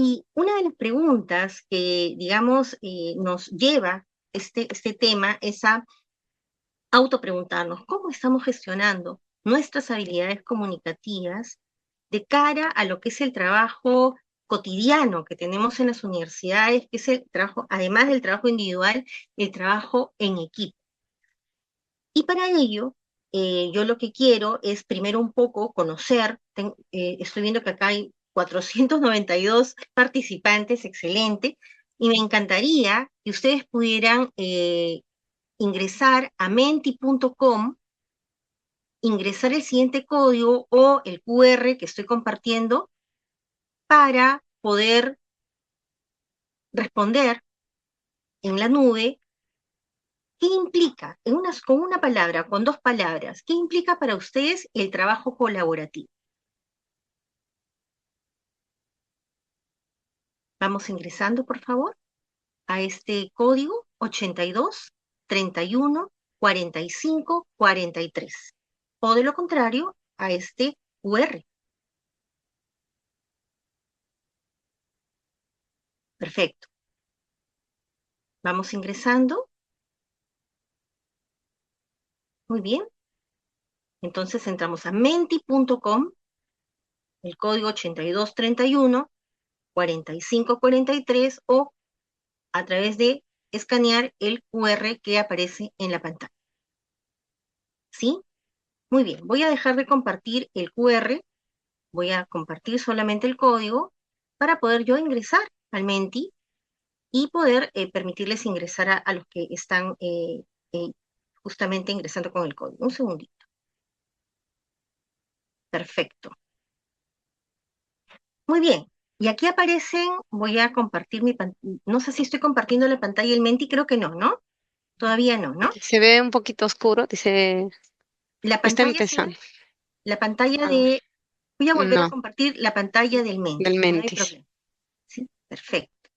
Y una de las preguntas que, digamos, nos lleva este tema es a autopreguntarnos cómo estamos gestionando nuestras habilidades comunicativas de cara a lo que es el trabajo cotidiano que tenemos en las universidades, que es el trabajo, además del trabajo individual, el trabajo en equipo. Y para ello, yo lo que quiero es primero un poco conocer, estoy viendo que acá hay 492 participantes, excelente, y me encantaría que ustedes pudieran ingresar a menti.com, ingresar el siguiente código o el QR que estoy compartiendo para poder responder en la nube. ¿Qué implica, con una palabra, con dos palabras, qué implica para ustedes el trabajo colaborativo? Vamos ingresando, por favor, a este código 82 31 45 43. O de lo contrario, a este QR. Perfecto. Vamos ingresando. Muy bien. Entonces entramos a menti.com, el código 82 31 45 43 o a través de escanear el QR que aparece en la pantalla. ¿Sí? Muy bien. Voy a dejar de compartir el QR, voy a compartir solamente el código para poder yo ingresar al Menti y poder permitirles ingresar a los que están eh, justamente ingresando con el código. Un segundito. Perfecto. Muy bien. Y aquí aparecen, voy a compartir mi pantalla. No sé si estoy compartiendo la pantalla del Menti, creo que no, ¿no? Todavía no, ¿no? Se ve un poquito oscuro, dice, La está pantalla se ve, empezando. la pantalla Ah, de, voy a volver a no, compartir la pantalla del Menti, del no hay Mentis. problema. ¿Sí? Perfecto.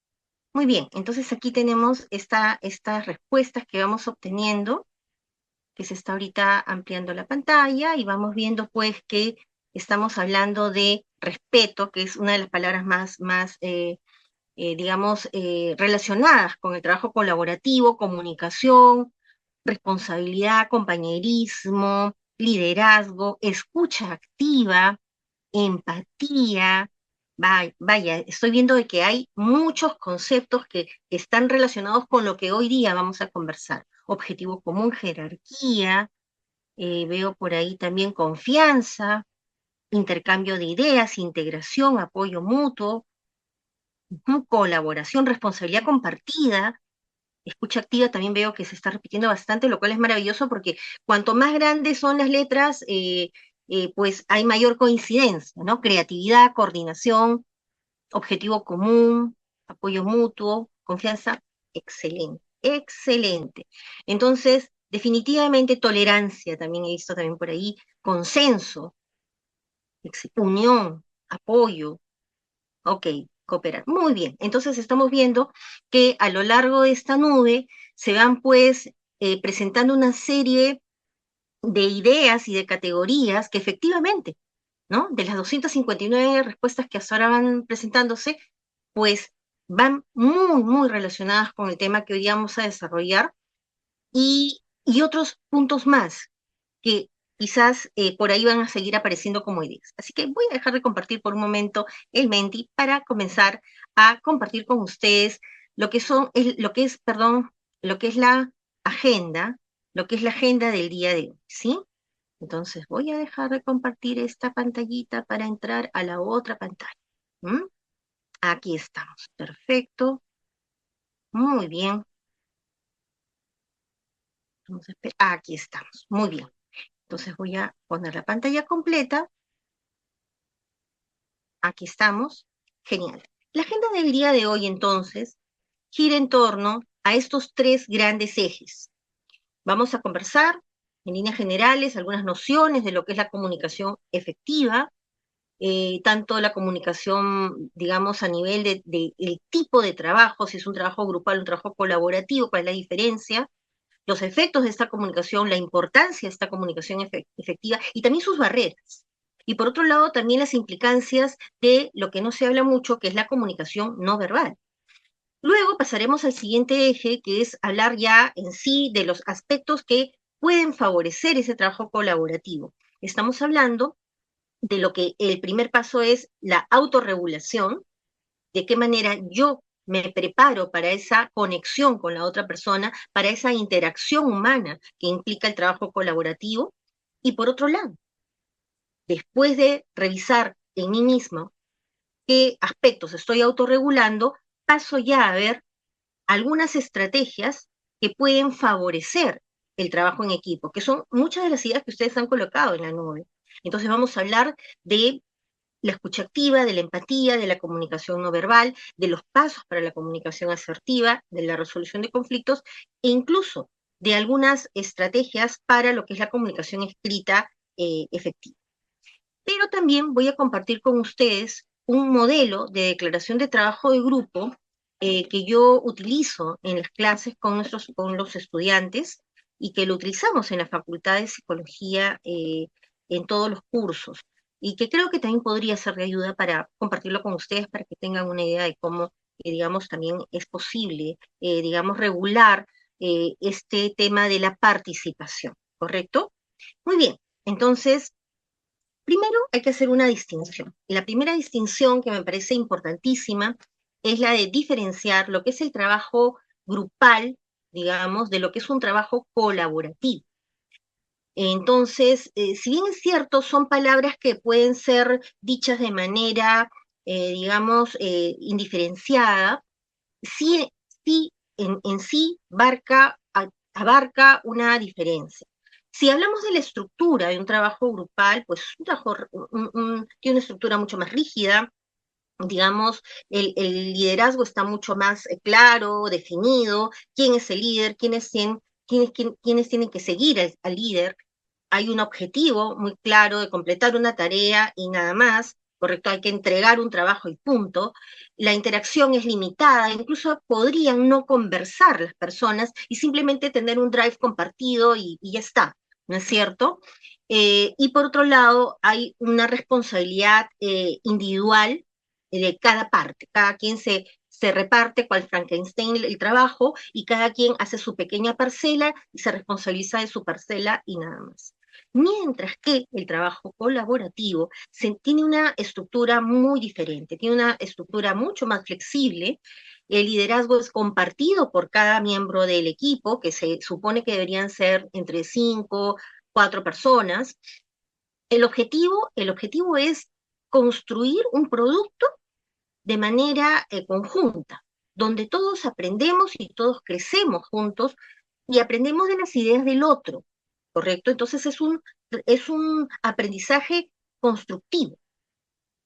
Muy bien, entonces aquí tenemos estas respuestas que vamos obteniendo, que se está ahorita ampliando la pantalla y vamos viendo pues que estamos hablando de respeto, que es una de las palabras más digamos, relacionadas con el trabajo colaborativo, comunicación, responsabilidad, compañerismo, liderazgo, escucha activa, empatía. Vaya, estoy viendo de que hay muchos conceptos que están relacionados con lo que hoy día vamos a conversar. Objetivo común, jerarquía, veo por ahí también confianza, intercambio de ideas, integración, apoyo mutuo, colaboración, responsabilidad compartida. Escucha activa también veo que se está repitiendo bastante, lo cual es maravilloso porque cuanto más grandes son las letras, pues hay mayor coincidencia, ¿no? Creatividad, coordinación, objetivo común, apoyo mutuo, confianza, excelente, excelente. Entonces, definitivamente tolerancia, también he visto también por ahí, consenso, unión, apoyo, ok, cooperar. Muy bien, entonces estamos viendo que a lo largo de esta nube se van pues presentando una serie de ideas y de categorías que efectivamente, ¿no? De las 259 respuestas que hasta ahora van presentándose, pues van muy relacionadas con el tema que hoy día vamos a desarrollar y otros puntos más que quizás por ahí van a seguir apareciendo como ideas. Así que voy a dejar de compartir por un momento el Menti para comenzar a compartir con ustedes lo que son, lo que es la agenda, lo que es la agenda del día de hoy, ¿sí? Entonces voy a dejar de compartir esta pantallita para entrar a la otra pantalla. ¿Mm? Aquí estamos, perfecto, muy bien. Aquí estamos, muy bien. Entonces voy a poner la pantalla completa. Aquí estamos. Genial. La agenda del día de hoy, entonces, gira en torno a estos tres grandes ejes. Vamos a conversar, en líneas generales, algunas nociones de lo que es la comunicación efectiva, tanto la comunicación, digamos, a nivel el tipo de trabajo, si es un trabajo grupal, un trabajo colaborativo, cuál es la diferencia, los efectos de esta comunicación, la importancia de esta comunicación efectiva y también sus barreras. Y por otro lado, también las implicancias de lo que no se habla mucho, que es la comunicación no verbal. Luego pasaremos al siguiente eje, que es hablar ya en sí de los aspectos que pueden favorecer ese trabajo colaborativo. Estamos hablando de lo que el primer paso es la autorregulación, de qué manera yo me preparo para esa conexión con la otra persona, para esa interacción humana que implica el trabajo colaborativo. Y por otro lado, después de revisar en mí mismo qué aspectos estoy autorregulando, paso ya a ver algunas estrategias que pueden favorecer el trabajo en equipo, que son muchas de las ideas que ustedes han colocado en la nube. Entonces vamos a hablar de la escucha activa, de la empatía, de la comunicación no verbal, de los pasos para la comunicación asertiva, de la resolución de conflictos e incluso de algunas estrategias para lo que es la comunicación escrita efectiva. Pero también voy a compartir con ustedes un modelo de declaración de trabajo de grupo que yo utilizo en las clases con los estudiantes y que lo utilizamos en la Facultad de Psicología en todos los cursos y que creo que también podría ser de ayuda para compartirlo con ustedes para que tengan una idea de cómo, digamos, también es posible, digamos, regular este tema de la participación, ¿correcto? Muy bien, entonces primero hay que hacer una distinción. La primera distinción que me parece importantísima es la de diferenciar lo que es el trabajo grupal, digamos, de lo que es un trabajo colaborativo. Entonces, si bien es cierto, son palabras que pueden ser dichas de manera, digamos, indiferenciada, sí, sí en sí abarca una diferencia. Si hablamos de la estructura de un trabajo grupal, pues tiene una estructura mucho más rígida, digamos, el liderazgo está mucho más claro, definido, quién es el líder, quiénes tienen que seguir al líder, hay un objetivo muy claro de completar una tarea y nada más, ¿correcto? Hay que entregar un trabajo y punto. La interacción es limitada, incluso podrían no conversar las personas y simplemente tener un drive compartido y ya está, ¿no es cierto? Y por otro lado, hay una responsabilidad individual de cada parte, cada quien se reparte cual Frankenstein el trabajo y cada quien hace su pequeña parcela y se responsabiliza de su parcela y nada más. Mientras que el trabajo colaborativo tiene una estructura muy diferente, tiene una estructura mucho más flexible. El liderazgo es compartido por cada miembro del equipo, que se supone que deberían ser entre 5, 4 personas. El objetivo es construir un producto de manera conjunta, donde todos aprendemos y todos crecemos juntos y aprendemos de las ideas del otro, ¿correcto? Entonces es un aprendizaje constructivo,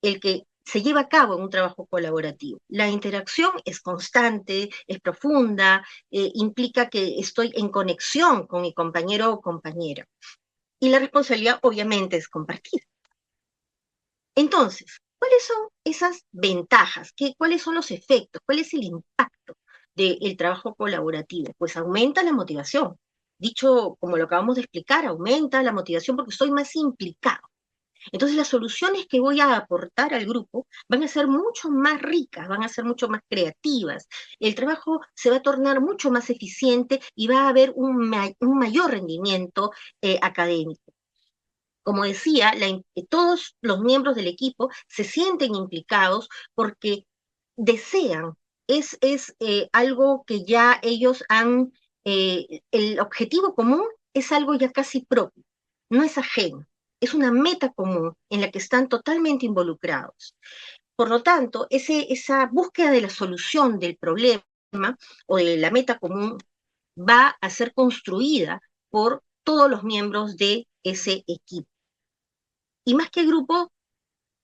el que se lleva a cabo en un trabajo colaborativo. La interacción es constante, es profunda, implica que estoy en conexión con mi compañero o compañera. Y la responsabilidad obviamente es compartida. Entonces, ¿cuáles son esas ventajas? ¿Cuáles son los efectos? ¿Cuál es el impacto del trabajo colaborativo? Pues aumenta la motivación. Dicho como lo acabamos de explicar, aumenta la motivación porque estoy más implicado. Entonces las soluciones que voy a aportar al grupo van a ser mucho más ricas, van a ser mucho más creativas. El trabajo se va a tornar mucho más eficiente y va a haber un mayor rendimiento académico. Como decía, todos los miembros del equipo se sienten implicados porque desean, es algo que ya ellos el objetivo común es algo ya casi propio, no es ajeno, es una meta común en la que están totalmente involucrados. Por lo tanto, esa búsqueda de la solución del problema o de la meta común va a ser construida por todos los miembros de ese equipo. Y más que grupo,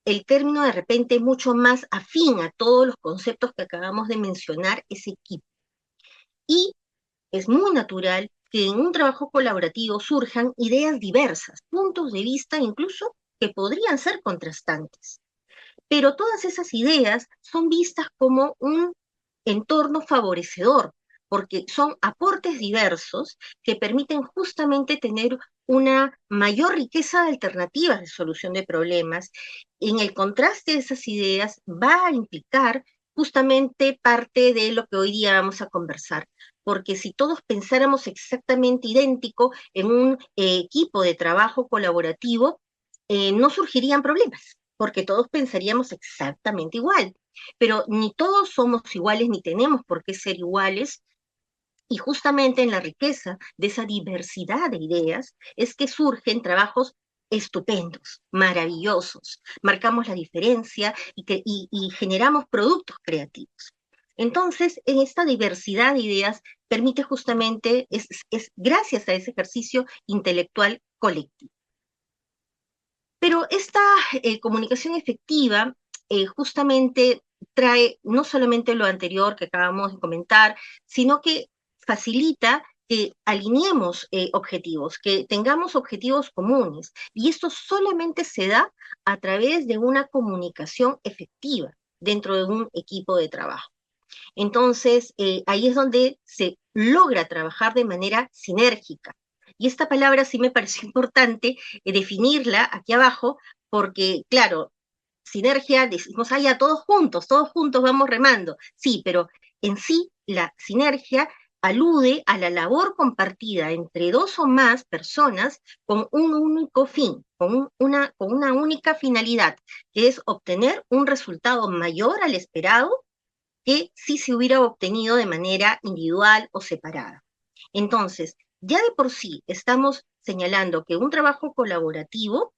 el término de repente mucho más afín a todos los conceptos que acabamos de mencionar es equipo. Y es muy natural que en un trabajo colaborativo surjan ideas diversas, puntos de vista incluso que podrían ser contrastantes. Pero todas esas ideas son vistas como un entorno favorecedor, porque son aportes diversos que permiten justamente tener una mayor riqueza de alternativas de solución de problemas. En el contraste de esas ideas va a implicar justamente parte de lo que hoy día vamos a conversar, porque si todos pensáramos exactamente idéntico en un equipo de trabajo colaborativo, no surgirían problemas, porque todos pensaríamos exactamente igual. Pero ni todos somos iguales, ni tenemos por qué ser iguales, y justamente en la riqueza de esa diversidad de ideas es que surgen trabajos estupendos, maravillosos, marcamos la diferencia y generamos productos creativos. Entonces, en esta diversidad de ideas permite justamente, es gracias a ese ejercicio intelectual colectivo. Pero esta comunicación efectiva justamente trae no solamente lo anterior que acabamos de comentar, sino que facilita que alineemos objetivos, que tengamos objetivos comunes. Y esto solamente se da a través de una comunicación efectiva dentro de un equipo de trabajo. Entonces, ahí es donde se logra trabajar de manera sinérgica. Y esta palabra sí me pareció importante definirla aquí abajo, porque, claro, sinergia, decimos, ah, ya, todos juntos vamos remando. Sí, pero en sí la sinergia alude a la labor compartida entre dos o más personas con un único fin, con una única finalidad, que es obtener un resultado mayor al esperado que si se hubiera obtenido de manera individual o separada. Entonces, ya de por sí estamos señalando que un trabajo colaborativo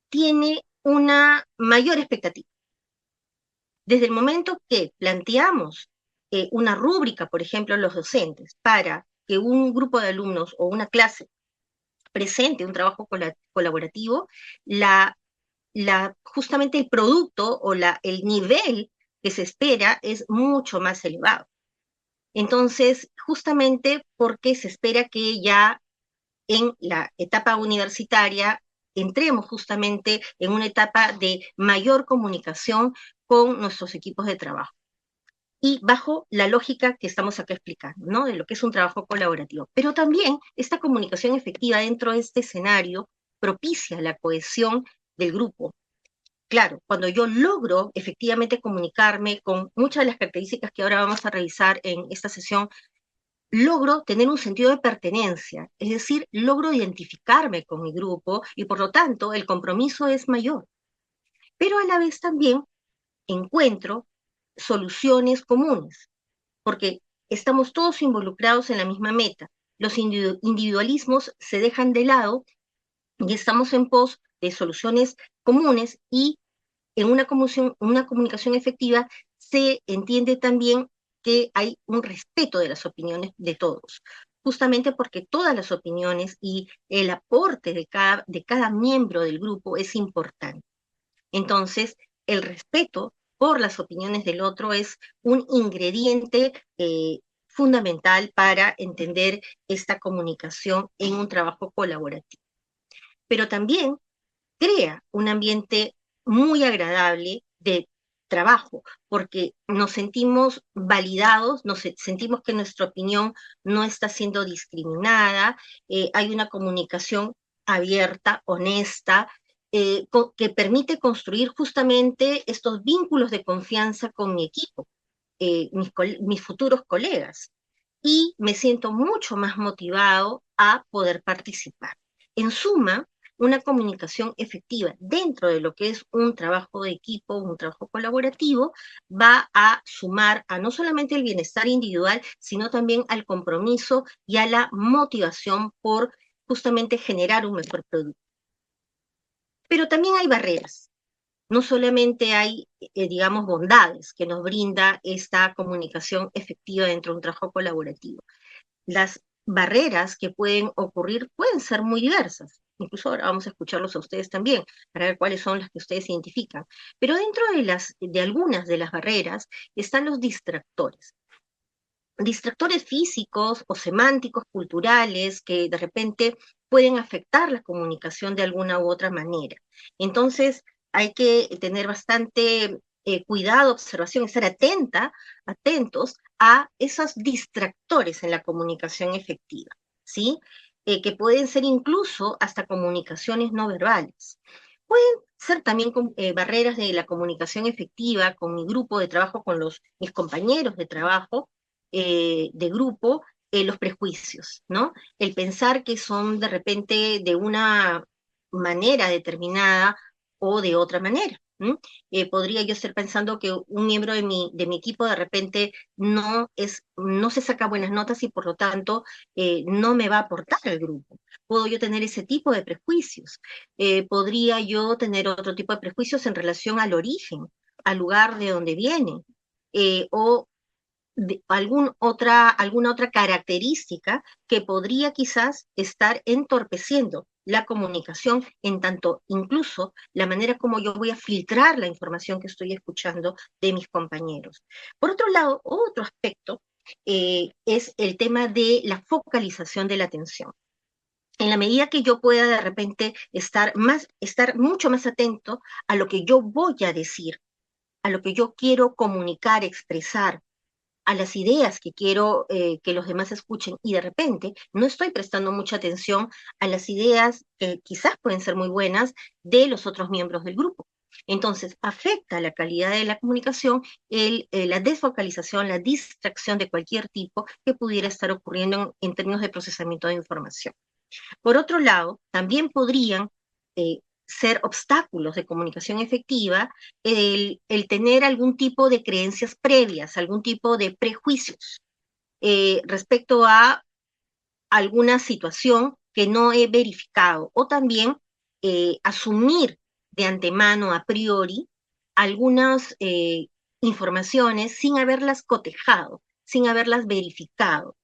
tiene una mayor expectativa. Desde el momento que planteamos una rúbrica, por ejemplo, los docentes, para que un grupo de alumnos o una clase presente un trabajo colaborativo, justamente el producto o el nivel que se espera es mucho más elevado. Entonces, justamente porque se espera que ya en la etapa universitaria entremos justamente en una etapa de mayor comunicación con nuestros equipos de trabajo. Y bajo la lógica que estamos acá explicando, ¿no? De lo que es un trabajo colaborativo. Pero también esta comunicación efectiva dentro de este escenario propicia la cohesión del grupo. Claro, cuando yo logro efectivamente comunicarme con muchas de las características que ahora vamos a revisar en esta sesión, logro tener un sentido de pertenencia, es decir, logro identificarme con mi grupo y por lo tanto el compromiso es mayor. Pero a la vez también encuentro soluciones comunes, porque estamos todos involucrados en la misma meta. Los individualismos se dejan de lado y estamos en pos de soluciones comunes y en una comunicación efectiva se entiende también que hay un respeto de las opiniones de todos, justamente porque todas las opiniones y el aporte de cada miembro del grupo es importante. Entonces, el respeto por las opiniones del otro es un ingrediente fundamental para entender esta comunicación en un trabajo colaborativo. Pero también crea un ambiente muy agradable de trabajo, porque nos sentimos validados, sentimos que nuestra opinión no está siendo discriminada, hay una comunicación abierta, honesta, que permite construir justamente estos vínculos de confianza con mi equipo, mis futuros colegas, y me siento mucho más motivado a poder participar. En suma, una comunicación efectiva dentro de lo que es un trabajo de equipo, un trabajo colaborativo, va a sumar a no solamente el bienestar individual, sino también al compromiso y a la motivación por justamente generar un mejor producto. Pero también hay barreras. No solamente hay, digamos, bondades que nos brinda esta comunicación efectiva dentro de un trabajo colaborativo. Las barreras que pueden ocurrir pueden ser muy diversas. Incluso ahora vamos a escucharlos a ustedes también para ver cuáles son las que ustedes identifican. Pero dentro de algunas de las barreras están los distractores. Distractores físicos o semánticos, culturales, que de repente pueden afectar la comunicación de alguna u otra manera. Entonces, hay que tener bastante cuidado, observación, estar atentos a esos distractores en la comunicación efectiva, ¿sí? Que pueden ser incluso hasta comunicaciones no verbales. Pueden ser también barreras de la comunicación efectiva con mi grupo de trabajo, con mis compañeros de trabajo de grupo, los prejuicios, ¿no? El pensar que son de repente de una manera determinada o de otra manera. Podría yo estar pensando que un miembro de mi equipo de repente no se saca buenas notas y por lo tanto no me va a aportar al grupo. Puedo yo tener ese tipo de prejuicios. Podría yo tener otro tipo de prejuicios en relación al origen, al lugar de donde viene, o alguna otra característica que podría quizás estar entorpeciendo la comunicación, en tanto incluso la manera como yo voy a filtrar la información que estoy escuchando de mis compañeros. Por otro lado, otro aspecto es el tema de la focalización de la atención. En la medida que yo pueda de repente estar mucho más atento a lo que yo voy a decir, a lo que yo quiero comunicar, expresar, a las ideas que quiero que los demás escuchen y de repente no estoy prestando mucha atención a las ideas que quizás pueden ser muy buenas de los otros miembros del grupo. Entonces, afecta la calidad de la comunicación, la desfocalización, la distracción de cualquier tipo que pudiera estar ocurriendo en términos de procesamiento de información. Por otro lado, también podrían eh, ser obstáculos de comunicación efectiva el tener algún tipo de creencias previas, algún tipo de prejuicios respecto a alguna situación que no he verificado, o también asumir de antemano, a priori, algunas informaciones sin haberlas cotejado, sin haberlas verificado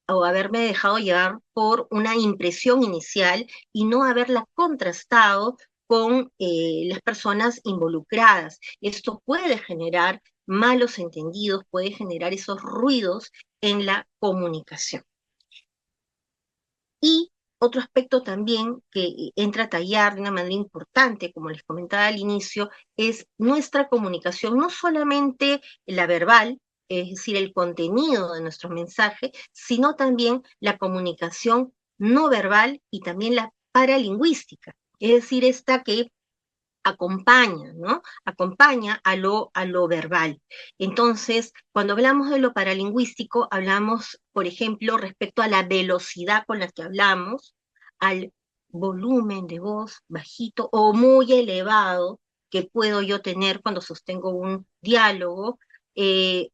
o haberme dejado llevar por una impresión inicial y no haberla contrastado con las personas involucradas. Esto puede generar malos entendidos, puede generar esos ruidos en la comunicación. Y otro aspecto también que entra a tallar de una manera importante, como les comentaba al inicio, es nuestra comunicación, no solamente la verbal, es decir, el contenido de nuestro mensaje, sino también la comunicación no verbal y también la paralingüística, es decir, esta que acompaña, ¿no? Acompaña a lo verbal. Entonces, cuando hablamos de lo paralingüístico, hablamos, por ejemplo, respecto a la velocidad con la que hablamos, al volumen de voz bajito o muy elevado que puedo yo tener cuando sostengo un diálogo,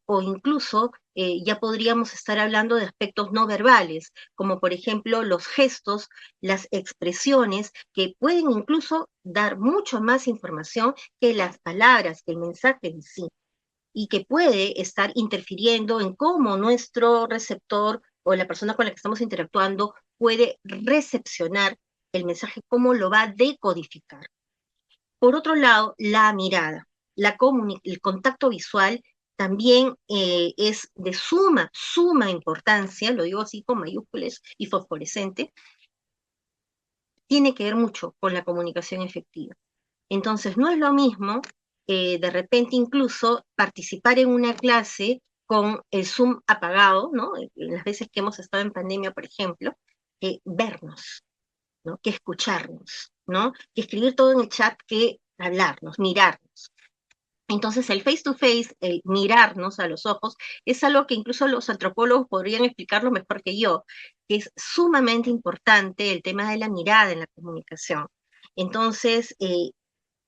o incluso ya podríamos estar hablando de aspectos no verbales, como por ejemplo los gestos, las expresiones, que pueden incluso dar mucho más información que las palabras, que el mensaje en sí, y que puede estar interfiriendo en cómo nuestro receptor o la persona con la que estamos interactuando puede recepcionar el mensaje, cómo lo va a decodificar. Por otro lado, la mirada, el contacto visual también es de suma importancia, lo digo así con mayúsculas y fosforescente, tiene que ver mucho con la comunicación efectiva. Entonces, no es lo mismo de repente incluso participar en una clase con el Zoom apagado, ¿no? Las veces que hemos estado en pandemia, por ejemplo, vernos, ¿no? Que escucharnos, ¿no? Que escribir todo en el chat, que hablarnos, mirarnos. Entonces, el face to face, el mirarnos a los ojos, es algo que incluso los antropólogos podrían explicarlo mejor que yo, que es sumamente importante el tema de la mirada en la comunicación. Entonces,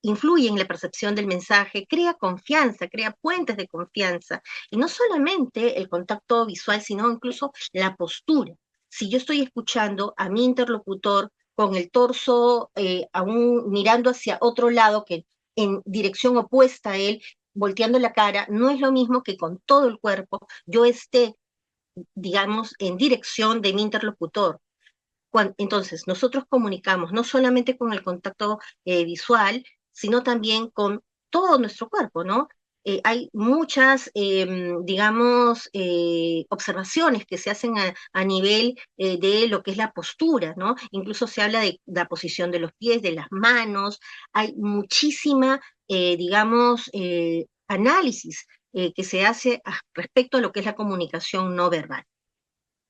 influye en la percepción del mensaje, crea confianza, crea puentes de confianza, y no solamente el contacto visual, sino incluso la postura. Si yo estoy escuchando a mi interlocutor con el torso aún mirando hacia otro lado, que en dirección opuesta a él, volteando la cara, no es lo mismo que con todo el cuerpo yo esté, digamos, en dirección de mi interlocutor. Entonces, nosotros comunicamos no solamente con el contacto visual, sino también con todo nuestro cuerpo, ¿no? Hay muchas, digamos, observaciones que se hacen a nivel de lo que es la postura, ¿no? Incluso se habla de la posición de los pies, de las manos, hay muchísima, digamos, análisis que se hace respecto a lo que es la comunicación no verbal.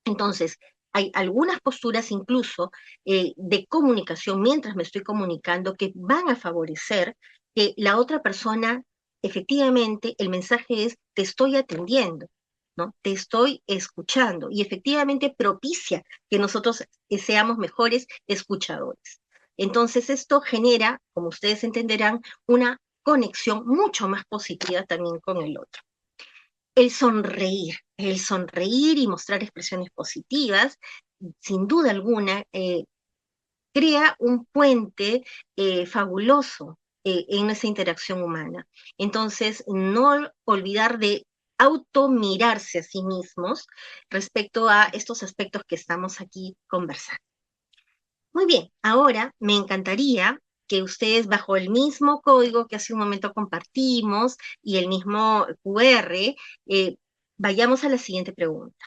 Entonces, hay algunas posturas incluso de comunicación mientras me estoy comunicando que van a favorecer que la otra persona, efectivamente, el mensaje es, te estoy atendiendo, ¿no? Te estoy escuchando y efectivamente propicia que nosotros seamos mejores escuchadores. Entonces, esto genera, como ustedes entenderán, una conexión mucho más positiva también con el otro. El sonreír y mostrar expresiones positivas, sin duda alguna, crea un puente fabuloso en esa interacción humana. Entonces, no olvidar de automirarse a sí mismos respecto a estos aspectos que estamos aquí conversando. Muy bien, ahora me encantaría que ustedes bajo el mismo código que hace un momento compartimos y el mismo QR, vayamos a la siguiente pregunta.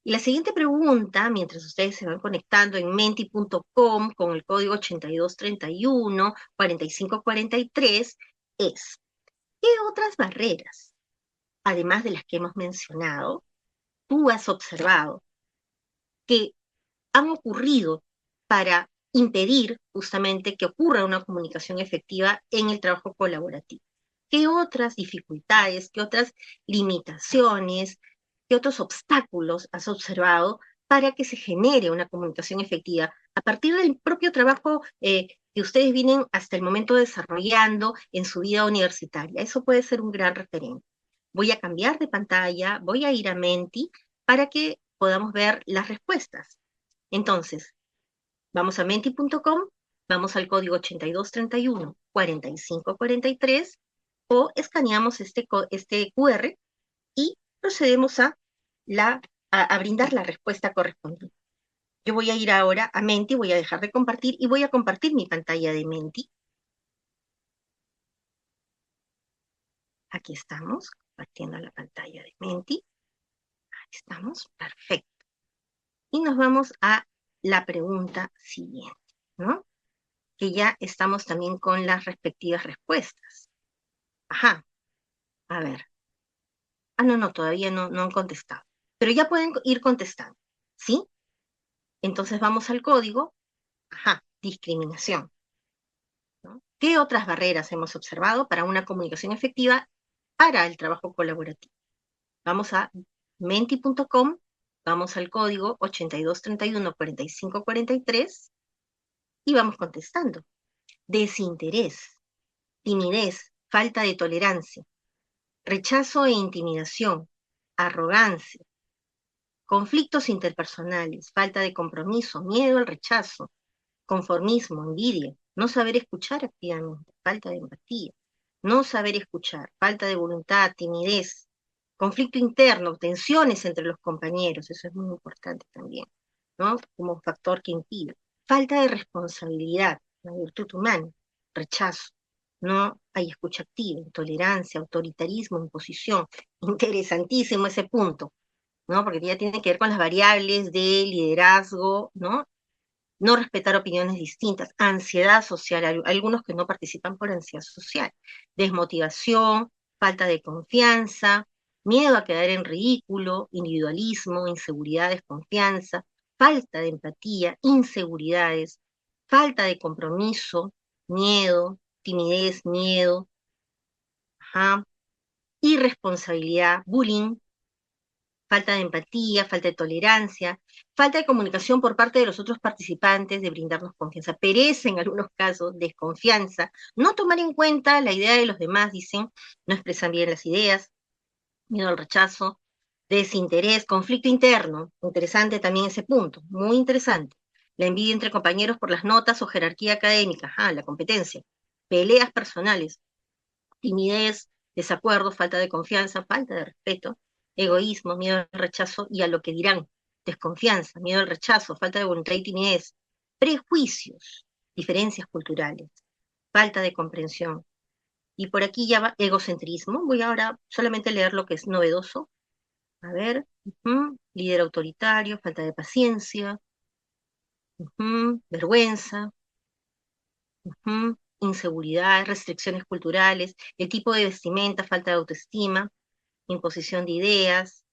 Y la siguiente pregunta, mientras ustedes se van conectando en menti.com con el código 8231 4543, es, ¿qué otras barreras, además de las que hemos mencionado, tú has observado que han ocurrido para impedir justamente que ocurra una comunicación efectiva en el trabajo colaborativo? ¿Qué otras dificultades, qué otras limitaciones, qué otros obstáculos has observado para que se genere una comunicación efectiva a partir del propio trabajo que ustedes vienen hasta el momento desarrollando en su vida universitaria? Eso puede ser un gran referente. Voy a cambiar de pantalla, voy a ir a Menti para que podamos ver las respuestas. Entonces, vamos a menti.com, vamos al código 8231 4543 o escaneamos este QR y procedemos a brindar la respuesta correspondiente. Yo voy a ir ahora a Menti, voy a dejar de compartir y voy a compartir mi pantalla de Menti. Aquí estamos, compartiendo la pantalla de Menti. Ahí estamos, perfecto. Y nos vamos a la pregunta siguiente, ¿no? Que ya estamos también con las respectivas respuestas. Ajá, a ver. No, no, todavía no han contestado. Pero ya pueden ir contestando, ¿sí? Entonces vamos al código. Ajá, discriminación, ¿no? ¿Qué otras barreras hemos observado para una comunicación efectiva para el trabajo colaborativo? Vamos a menti.com, vamos al código 8231 4543 y vamos contestando. Desinterés, timidez, falta de tolerancia, rechazo e intimidación, arrogancia, conflictos interpersonales, falta de compromiso, miedo al rechazo, conformismo, envidia, no saber escuchar activamente, falta de empatía, no saber escuchar, falta de voluntad, timidez, conflicto interno, tensiones entre los compañeros, eso es muy importante también, ¿no? Como factor que impide. Falta de responsabilidad, la virtud humana, rechazo, no hay escucha activa, intolerancia, autoritarismo, imposición. Interesantísimo ese punto, ¿no? Porque ya tiene que ver con las variables de liderazgo, ¿no? No respetar opiniones distintas, ansiedad social, algunos que no participan por ansiedad social, desmotivación, falta de confianza, miedo a quedar en ridículo, individualismo, inseguridad, desconfianza, falta de empatía, inseguridades, falta de compromiso, miedo, timidez, miedo, ajá, irresponsabilidad, bullying, falta de empatía, falta de tolerancia, falta de comunicación por parte de los otros participantes, de brindarnos confianza, pereza en algunos casos, desconfianza, no tomar en cuenta la idea de los demás, dicen, no expresan bien las ideas, miedo al rechazo, desinterés, conflicto interno, interesante también ese punto, muy interesante, la envidia entre compañeros por las notas o jerarquía académica, la competencia, peleas personales, timidez, desacuerdo, falta de confianza, falta de respeto, egoísmo, miedo al rechazo y a lo que dirán, desconfianza, miedo al rechazo, falta de voluntad y timidez, prejuicios, diferencias culturales, falta de comprensión. Y por aquí ya va egocentrismo. Voy ahora solamente a leer lo que es novedoso. A ver, líder autoritario, falta de paciencia, vergüenza, inseguridad, restricciones culturales, el tipo de vestimenta, falta de autoestima, imposición de ideas,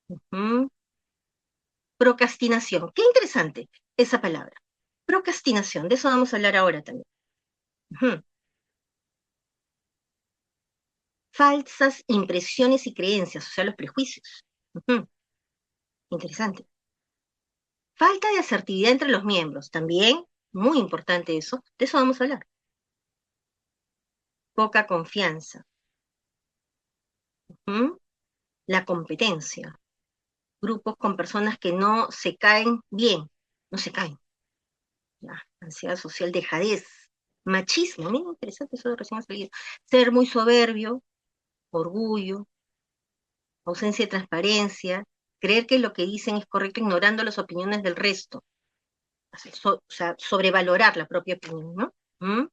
ujú. Procrastinación. Qué interesante esa palabra. Procrastinación, de eso vamos a hablar ahora también. Ujú. Falsas impresiones y creencias, o sea, los prejuicios. Ujú. Interesante. Falta de asertividad entre los miembros, también muy importante eso, de eso vamos a hablar. Poca confianza. Ujú. La competencia. Grupos con personas que no se caen bien, no se caen. Ya. Ansiedad social, dejadez, machismo, mira, interesante eso de recién ha salido. Ser muy soberbio, orgullo, ausencia de transparencia, creer que lo que dicen es correcto ignorando las opiniones del resto, o sea, sobrevalorar la propia opinión, ¿no? ¿Mm?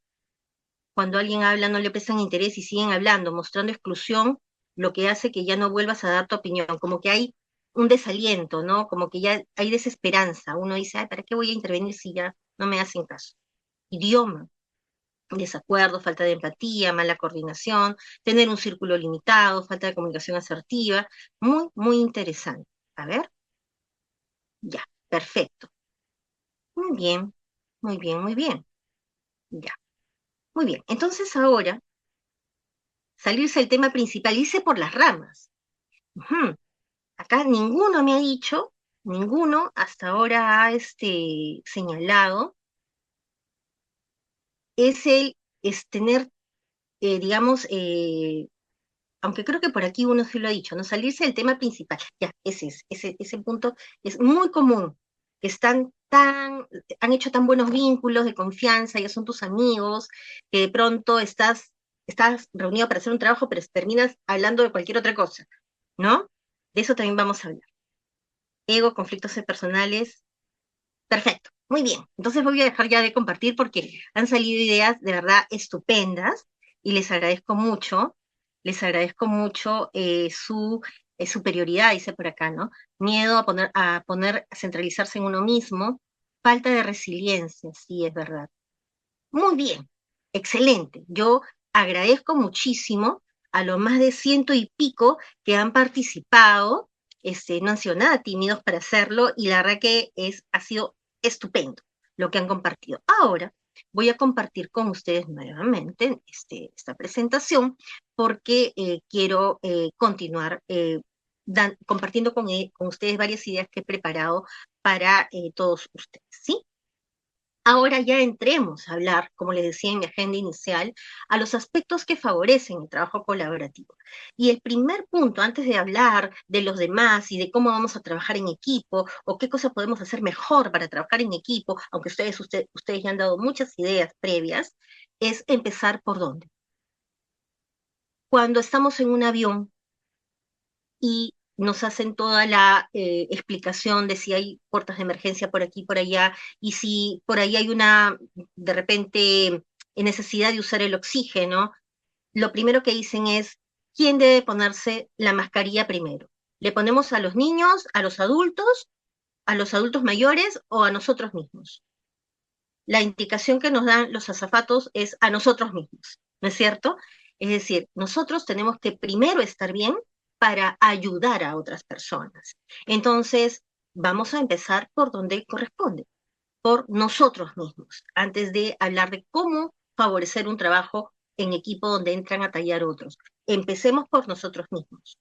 Cuando alguien habla no le prestan interés y siguen hablando, mostrando exclusión, lo que hace que ya no vuelvas a dar tu opinión, como que hay un desaliento, ¿no? Como que ya hay desesperanza. Uno dice, ay, ¿para qué voy a intervenir si ya no me hacen caso? Idioma, desacuerdo, falta de empatía, mala coordinación, tener un círculo limitado, falta de comunicación asertiva, muy, muy interesante. A ver, ya, perfecto. Muy bien, muy bien, muy bien. Ya, muy bien. Entonces ahora, salirse del tema principal, irse por las ramas. Ujú. Acá ninguno me ha dicho, ninguno hasta ahora ha señalado, es tener, digamos, aunque creo que por aquí uno sí lo ha dicho, no salirse del tema principal. Ya, ese punto es muy común, que han hecho tan buenos vínculos de confianza, ya son tus amigos, que de pronto estás reunido para hacer un trabajo, pero terminas hablando de cualquier otra cosa, ¿no? De eso también vamos a hablar. Ego, conflictos personales. Perfecto, muy bien. Entonces voy a dejar ya de compartir porque han salido ideas de verdad estupendas y les agradezco mucho su superioridad, dice por acá, ¿no? Miedo a centralizarse en uno mismo, falta de resiliencia, sí, es verdad. Muy bien, excelente. Yo agradezco muchísimo a los más de ciento y pico que han participado, no han sido nada tímidos para hacerlo y la verdad que ha sido estupendo lo que han compartido. Ahora voy a compartir con ustedes nuevamente esta presentación porque quiero continuar compartiendo con ustedes varias ideas que he preparado para todos ustedes, ¿sí? Ahora ya entremos a hablar, como les decía en mi agenda inicial, a los aspectos que favorecen el trabajo colaborativo. Y el primer punto, antes de hablar de los demás y de cómo vamos a trabajar en equipo o qué cosas podemos hacer mejor para trabajar en equipo, aunque ustedes ya han dado muchas ideas previas, es empezar por dónde. Cuando estamos en un avión y nos hacen toda la explicación de si hay puertas de emergencia por aquí, por allá, y si por ahí hay de repente, necesidad de usar el oxígeno, lo primero que dicen es, ¿quién debe ponerse la mascarilla primero? ¿Le ponemos a los niños, a los adultos mayores o a nosotros mismos? La indicación que nos dan los azafatos es a nosotros mismos, ¿no es cierto? Es decir, nosotros tenemos que primero estar bien para ayudar a otras personas. Entonces, vamos a empezar por donde corresponde, por nosotros mismos, antes de hablar de cómo favorecer un trabajo en equipo donde entran a tallar otros. Empecemos por nosotros mismos.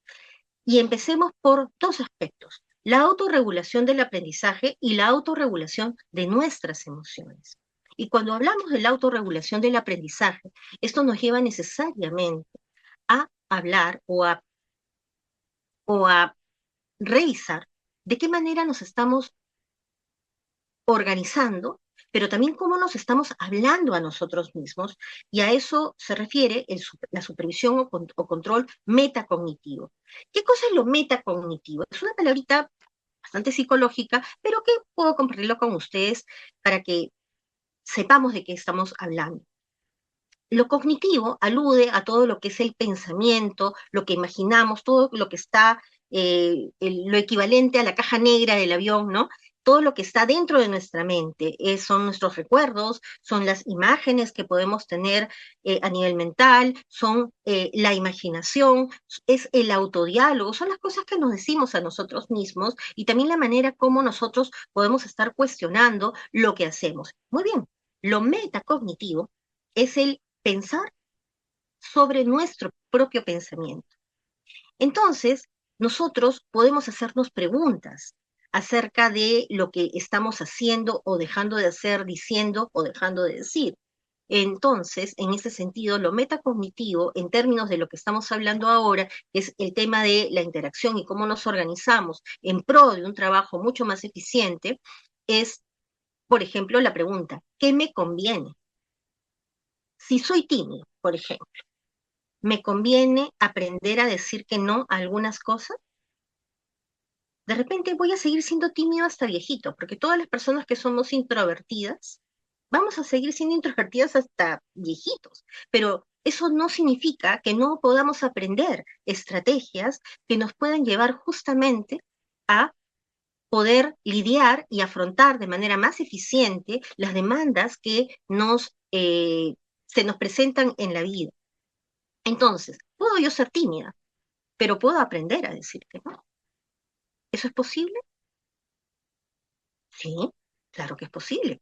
Y empecemos por dos aspectos, la autorregulación del aprendizaje y la autorregulación de nuestras emociones. Y cuando hablamos de la autorregulación del aprendizaje, esto nos lleva necesariamente a hablar o a revisar de qué manera nos estamos organizando, pero también cómo nos estamos hablando a nosotros mismos, y a eso se refiere la supervisión o control metacognitivo. ¿Qué cosa es lo metacognitivo? Es una palabrita bastante psicológica, pero que puedo compartirlo con ustedes para que sepamos de qué estamos hablando. Lo cognitivo alude a todo lo que es el pensamiento, lo que imaginamos, todo lo que está, lo equivalente a la caja negra del avión, ¿no? todo lo que está dentro de nuestra mente. Son nuestros recuerdos, son las imágenes que podemos tener a nivel mental, son la imaginación, es el autodiálogo, son las cosas que nos decimos a nosotros mismos y también la manera como nosotros podemos estar cuestionando lo que hacemos. Muy bien, lo metacognitivo es el pensar sobre nuestro propio pensamiento. Entonces, nosotros podemos hacernos preguntas acerca de lo que estamos haciendo o dejando de hacer, diciendo o dejando de decir. Entonces, en ese sentido, lo metacognitivo, en términos de lo que estamos hablando ahora, es el tema de la interacción y cómo nos organizamos en pro de un trabajo mucho más eficiente, es, por ejemplo, la pregunta, ¿qué me conviene? Si soy tímido, por ejemplo, ¿me conviene aprender a decir que no a algunas cosas? De repente voy a seguir siendo tímido hasta viejito, porque todas las personas que somos introvertidas, vamos a seguir siendo introvertidas hasta viejitos, pero eso no significa que no podamos aprender estrategias que nos puedan llevar justamente a poder lidiar y afrontar de manera más eficiente las demandas que se nos presentan en la vida. Entonces, puedo yo ser tímida, pero puedo aprender a decir que no. ¿Eso es posible? Sí, claro que es posible.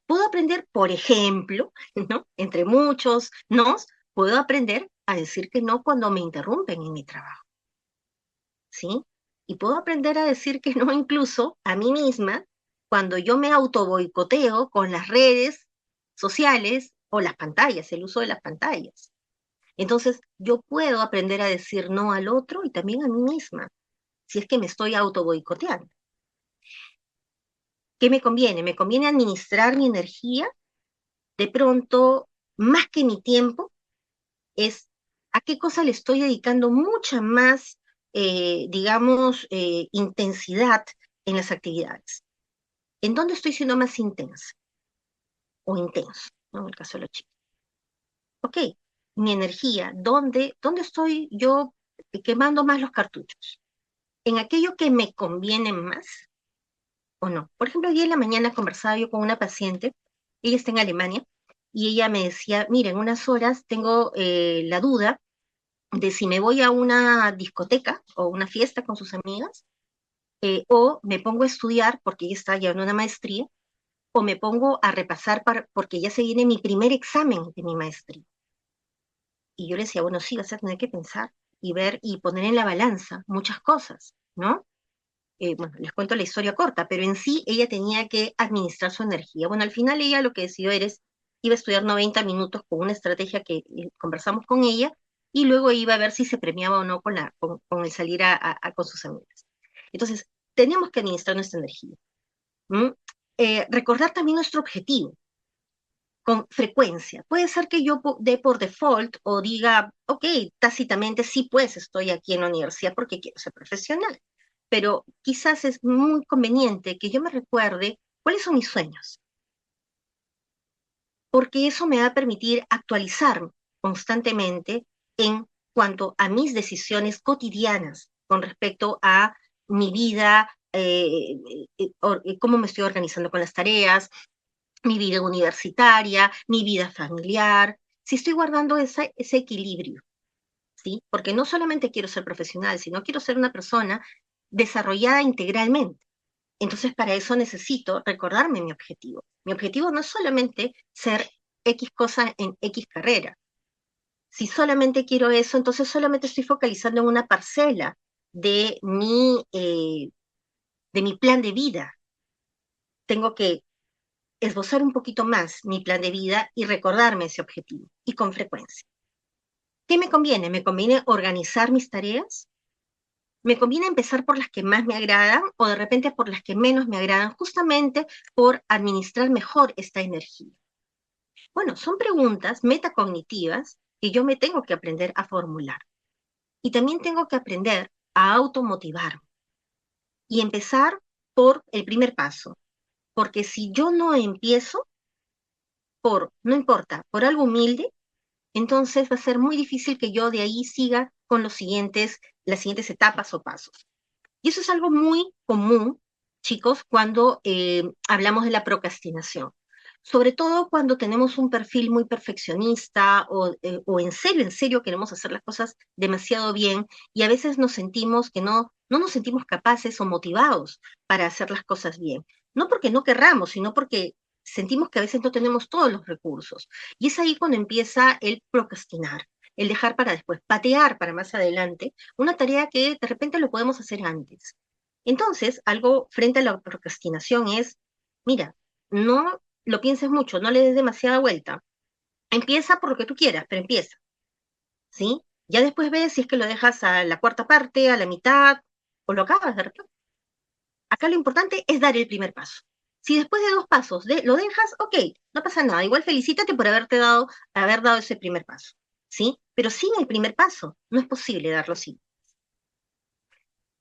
Puedo aprender, por ejemplo, ¿no? Entre muchos nos, puedo aprender a decir que no cuando me interrumpen en mi trabajo, ¿sí? Y puedo aprender a decir que no incluso a mí misma cuando yo me auto boicoteo con las redes sociales o las pantallas, el uso de las pantallas. Entonces, yo puedo aprender a decir no al otro y también a mí misma, si es que me estoy auto boicoteando. ¿Qué me conviene? Me conviene administrar mi energía de pronto, más que mi tiempo, es a qué cosa le estoy dedicando mucha más, digamos, intensidad en las actividades. ¿En dónde estoy siendo más intensa o intenso? ¿No? En el caso de los chicos. Ok, mi energía, ¿dónde estoy yo quemando más los cartuchos? ¿En aquello que me conviene más o no? Por ejemplo, hoy en la mañana conversaba yo con una paciente, ella está en Alemania, y ella me decía, mira, en unas horas tengo la duda de si me voy a una discoteca o una fiesta con sus amigas, o me pongo a estudiar porque ella está llevando una maestría, o me pongo a repasar porque ya se viene mi primer examen de mi maestría. Y yo le decía, bueno, sí, vas a tener que pensar y ver y poner en la balanza muchas cosas, ¿no? Bueno, les cuento la historia corta, pero en sí ella tenía que administrar su energía. Bueno, al final ella lo que decidió era, iba a estudiar 90 minutos con una estrategia que conversamos con ella y luego iba a ver si se premiaba o no con el salir con sus amigas. Entonces, tenemos que administrar nuestra energía. ¿M? Recordar también nuestro objetivo con frecuencia. Puede ser que yo dé por default o diga, ok, tácitamente sí, pues estoy aquí en la universidad porque quiero ser profesional, pero quizás es muy conveniente que yo me recuerde cuáles son mis sueños, porque eso me va a permitir actualizarme constantemente en cuanto a mis decisiones cotidianas con respecto a mi vida, cómo me estoy organizando con las tareas, mi vida universitaria, mi vida familiar, si estoy guardando ese equilibrio, ¿sí? Porque no solamente quiero ser profesional, sino quiero ser una persona desarrollada integralmente. Entonces, para eso necesito recordarme mi objetivo. Mi objetivo no es solamente ser X cosa en X carrera. Si solamente quiero eso, entonces solamente estoy focalizando en una parcela de mi plan de vida. Tengo que esbozar un poquito más mi plan de vida y recordarme ese objetivo, y con frecuencia. ¿Qué me conviene? ¿Me conviene organizar mis tareas? ¿Me conviene empezar por las que más me agradan o de repente por las que menos me agradan, justamente por administrar mejor esta energía? Bueno, son preguntas metacognitivas que yo me tengo que aprender a formular. Y también tengo que aprender a automotivarme y empezar por el primer paso. Porque si yo no empiezo no importa, por algo humilde, entonces va a ser muy difícil que yo de ahí siga con las siguientes etapas o pasos. Y eso es algo muy común chicos, cuando hablamos de la procrastinación. Sobre todo cuando tenemos un perfil muy perfeccionista o en serio queremos hacer las cosas demasiado bien y a veces nos sentimos que no nos sentimos capaces o motivados para hacer las cosas bien. No porque no querramos, sino porque sentimos que a veces no tenemos todos los recursos. Y es ahí cuando empieza el procrastinar, el dejar para después, patear para más adelante una tarea que de repente lo podemos hacer antes. Entonces, algo frente a la procrastinación es, mira, no lo pienses mucho, no le des demasiada vuelta. Empieza por lo que tú quieras, pero empieza, ¿sí? Ya después ves si es que lo dejas a la cuarta parte, a la mitad, o lo acabas de repente. Acá lo importante es dar el primer paso. Si después de dos pasos lo dejas, ok, no pasa nada. Igual felicítate por haber dado ese primer paso, ¿sí? Pero sin el primer paso, no es posible darlo así.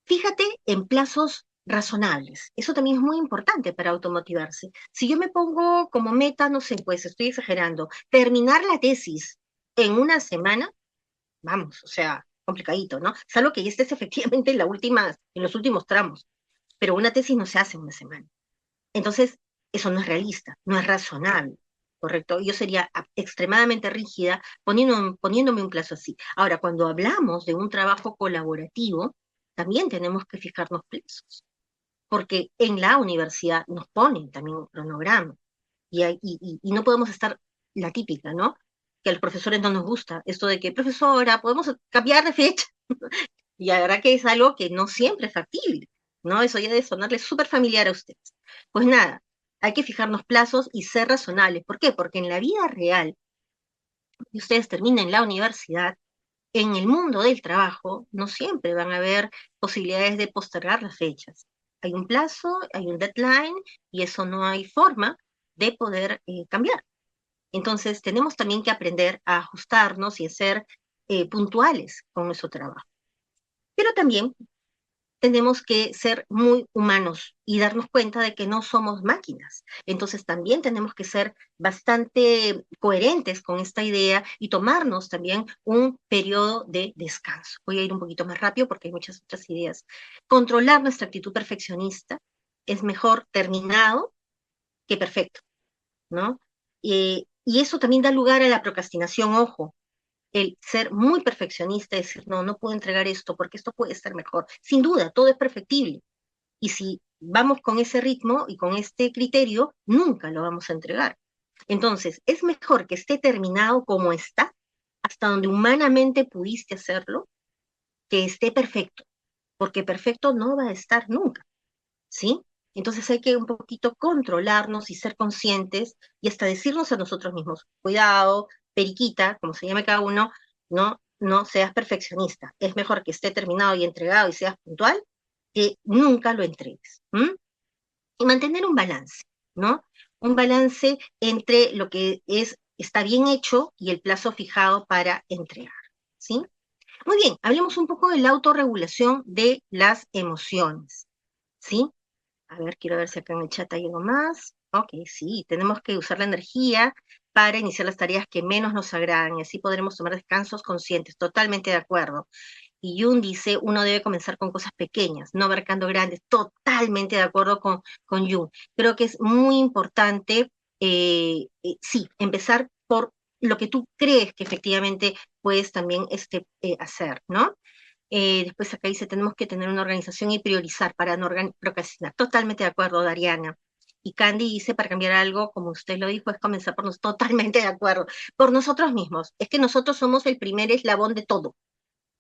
Fíjate en plazos razonables. Eso también es muy importante para automotivarse. Si yo me pongo como meta, no sé, pues estoy exagerando, terminar la tesis en una semana, vamos, o sea, complicadito, ¿no? Salvo que ya estés efectivamente en los últimos tramos, pero una tesis no se hace en una semana. Entonces, eso no es realista, no es razonable, ¿correcto? Yo sería extremadamente rígida poniéndome un plazo así. Ahora, cuando hablamos de un trabajo colaborativo, también tenemos que fijarnos plazos, porque en la universidad nos ponen también un cronograma y no podemos estar la típica, ¿no? Que a los profesores no nos gusta esto de que, profesora, podemos cambiar de fecha. Y la verdad que es algo que no siempre es factible, ¿no? Eso ya debe sonarle súper familiar a ustedes. Pues nada, hay que fijarnos plazos y ser razonables. ¿Por qué? Porque en la vida real, si ustedes terminan la universidad, en el mundo del trabajo no siempre van a haber posibilidades de postergar las fechas. Hay un plazo, hay un deadline y eso no hay forma de poder cambiar. Entonces tenemos también que aprender a ajustarnos y a ser puntuales con nuestro trabajo. Pero también tenemos que ser muy humanos y darnos cuenta de que no somos máquinas. Entonces también tenemos que ser bastante coherentes con esta idea y tomarnos también un periodo de descanso. Voy a ir un poquito más rápido porque hay muchas otras ideas. Controlar nuestra actitud perfeccionista es mejor terminado que perfecto, ¿no? Y eso también da lugar a la procrastinación, ojo, el ser muy perfeccionista, decir, no, no puedo entregar esto porque esto puede estar mejor. Sin duda, todo es perfectible. Y si vamos con ese ritmo y con este criterio, nunca lo vamos a entregar. Entonces, es mejor que esté terminado como está, hasta donde humanamente pudiste hacerlo, que esté perfecto, porque perfecto no va a estar nunca, ¿sí? Entonces hay que un poquito controlarnos y ser conscientes y hasta decirnos a nosotros mismos, cuidado, periquita, como se llame cada uno, no seas perfeccionista. Es mejor que esté terminado y entregado y seas puntual que nunca lo entregues. ¿M? Y mantener un balance, ¿no? Un balance entre lo que está bien hecho y el plazo fijado para entregar, ¿sí? Muy bien, hablemos un poco de la autorregulación de las emociones, ¿sí? A ver, quiero ver si acá en el chat hay algo más. Ok, sí, tenemos que usar la energía para iniciar las tareas que menos nos agradan y así podremos tomar descansos conscientes. Totalmente de acuerdo. Y Jung dice, uno debe comenzar con cosas pequeñas, no abarcando grandes. Totalmente de acuerdo con Jung. Creo que es muy importante, sí, empezar por lo que tú crees que efectivamente puedes también hacer, ¿no? Después acá dice, tenemos que tener una organización y priorizar para no procrastinar. Totalmente de acuerdo, Dariana. Y Candy dice, para cambiar algo, como usted lo dijo, es comenzar por nosotros. Totalmente de acuerdo. Por nosotros mismos. Es que nosotros somos el primer eslabón de todo.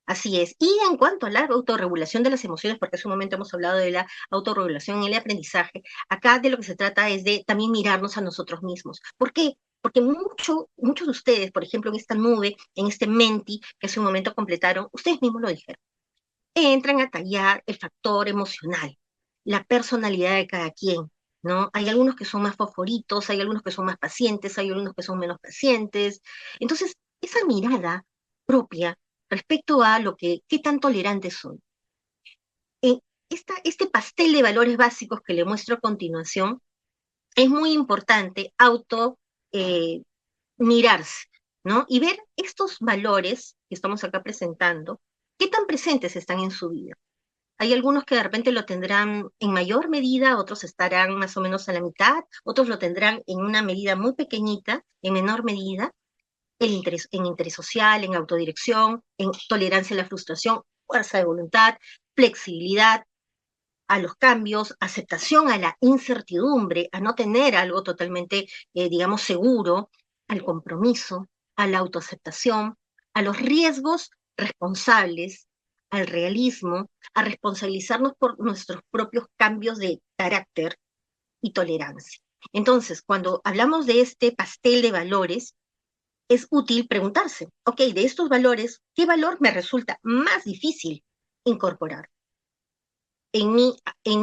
Así es. Y en cuanto a la autorregulación de las emociones, porque hace un momento hemos hablado de la autorregulación y el aprendizaje, acá de lo que se trata es de también mirarnos a nosotros mismos. ¿Por qué? Porque muchos de ustedes, por ejemplo, en esta nube, en este Menti que hace un momento completaron, ustedes mismos lo dijeron, entran a tallar el factor emocional, la personalidad de cada quien, ¿no? Hay algunos que son más favoritos, hay algunos que son más pacientes, hay algunos que son menos pacientes. Entonces, esa mirada propia respecto a qué tan tolerantes son. Este pastel de valores básicos que le muestro a continuación, es muy importante eh, mirarse, ¿no? Y ver estos valores que estamos acá presentando, qué tan presentes están en su vida. Hay algunos que de repente lo tendrán en mayor medida, otros estarán más o menos a la mitad, otros lo tendrán en una medida muy pequeñita, en menor medida, en interés social, en autodirección, en tolerancia a la frustración, fuerza de voluntad, flexibilidad a los cambios, aceptación a la incertidumbre, a no tener algo totalmente, digamos, seguro, al compromiso, a la autoaceptación, a los riesgos responsables, al realismo, a responsabilizarnos por nuestros propios cambios de carácter y tolerancia. Entonces, cuando hablamos de este pastel de valores, es útil preguntarse, ok, de estos valores, ¿qué valor me resulta más difícil incorporar en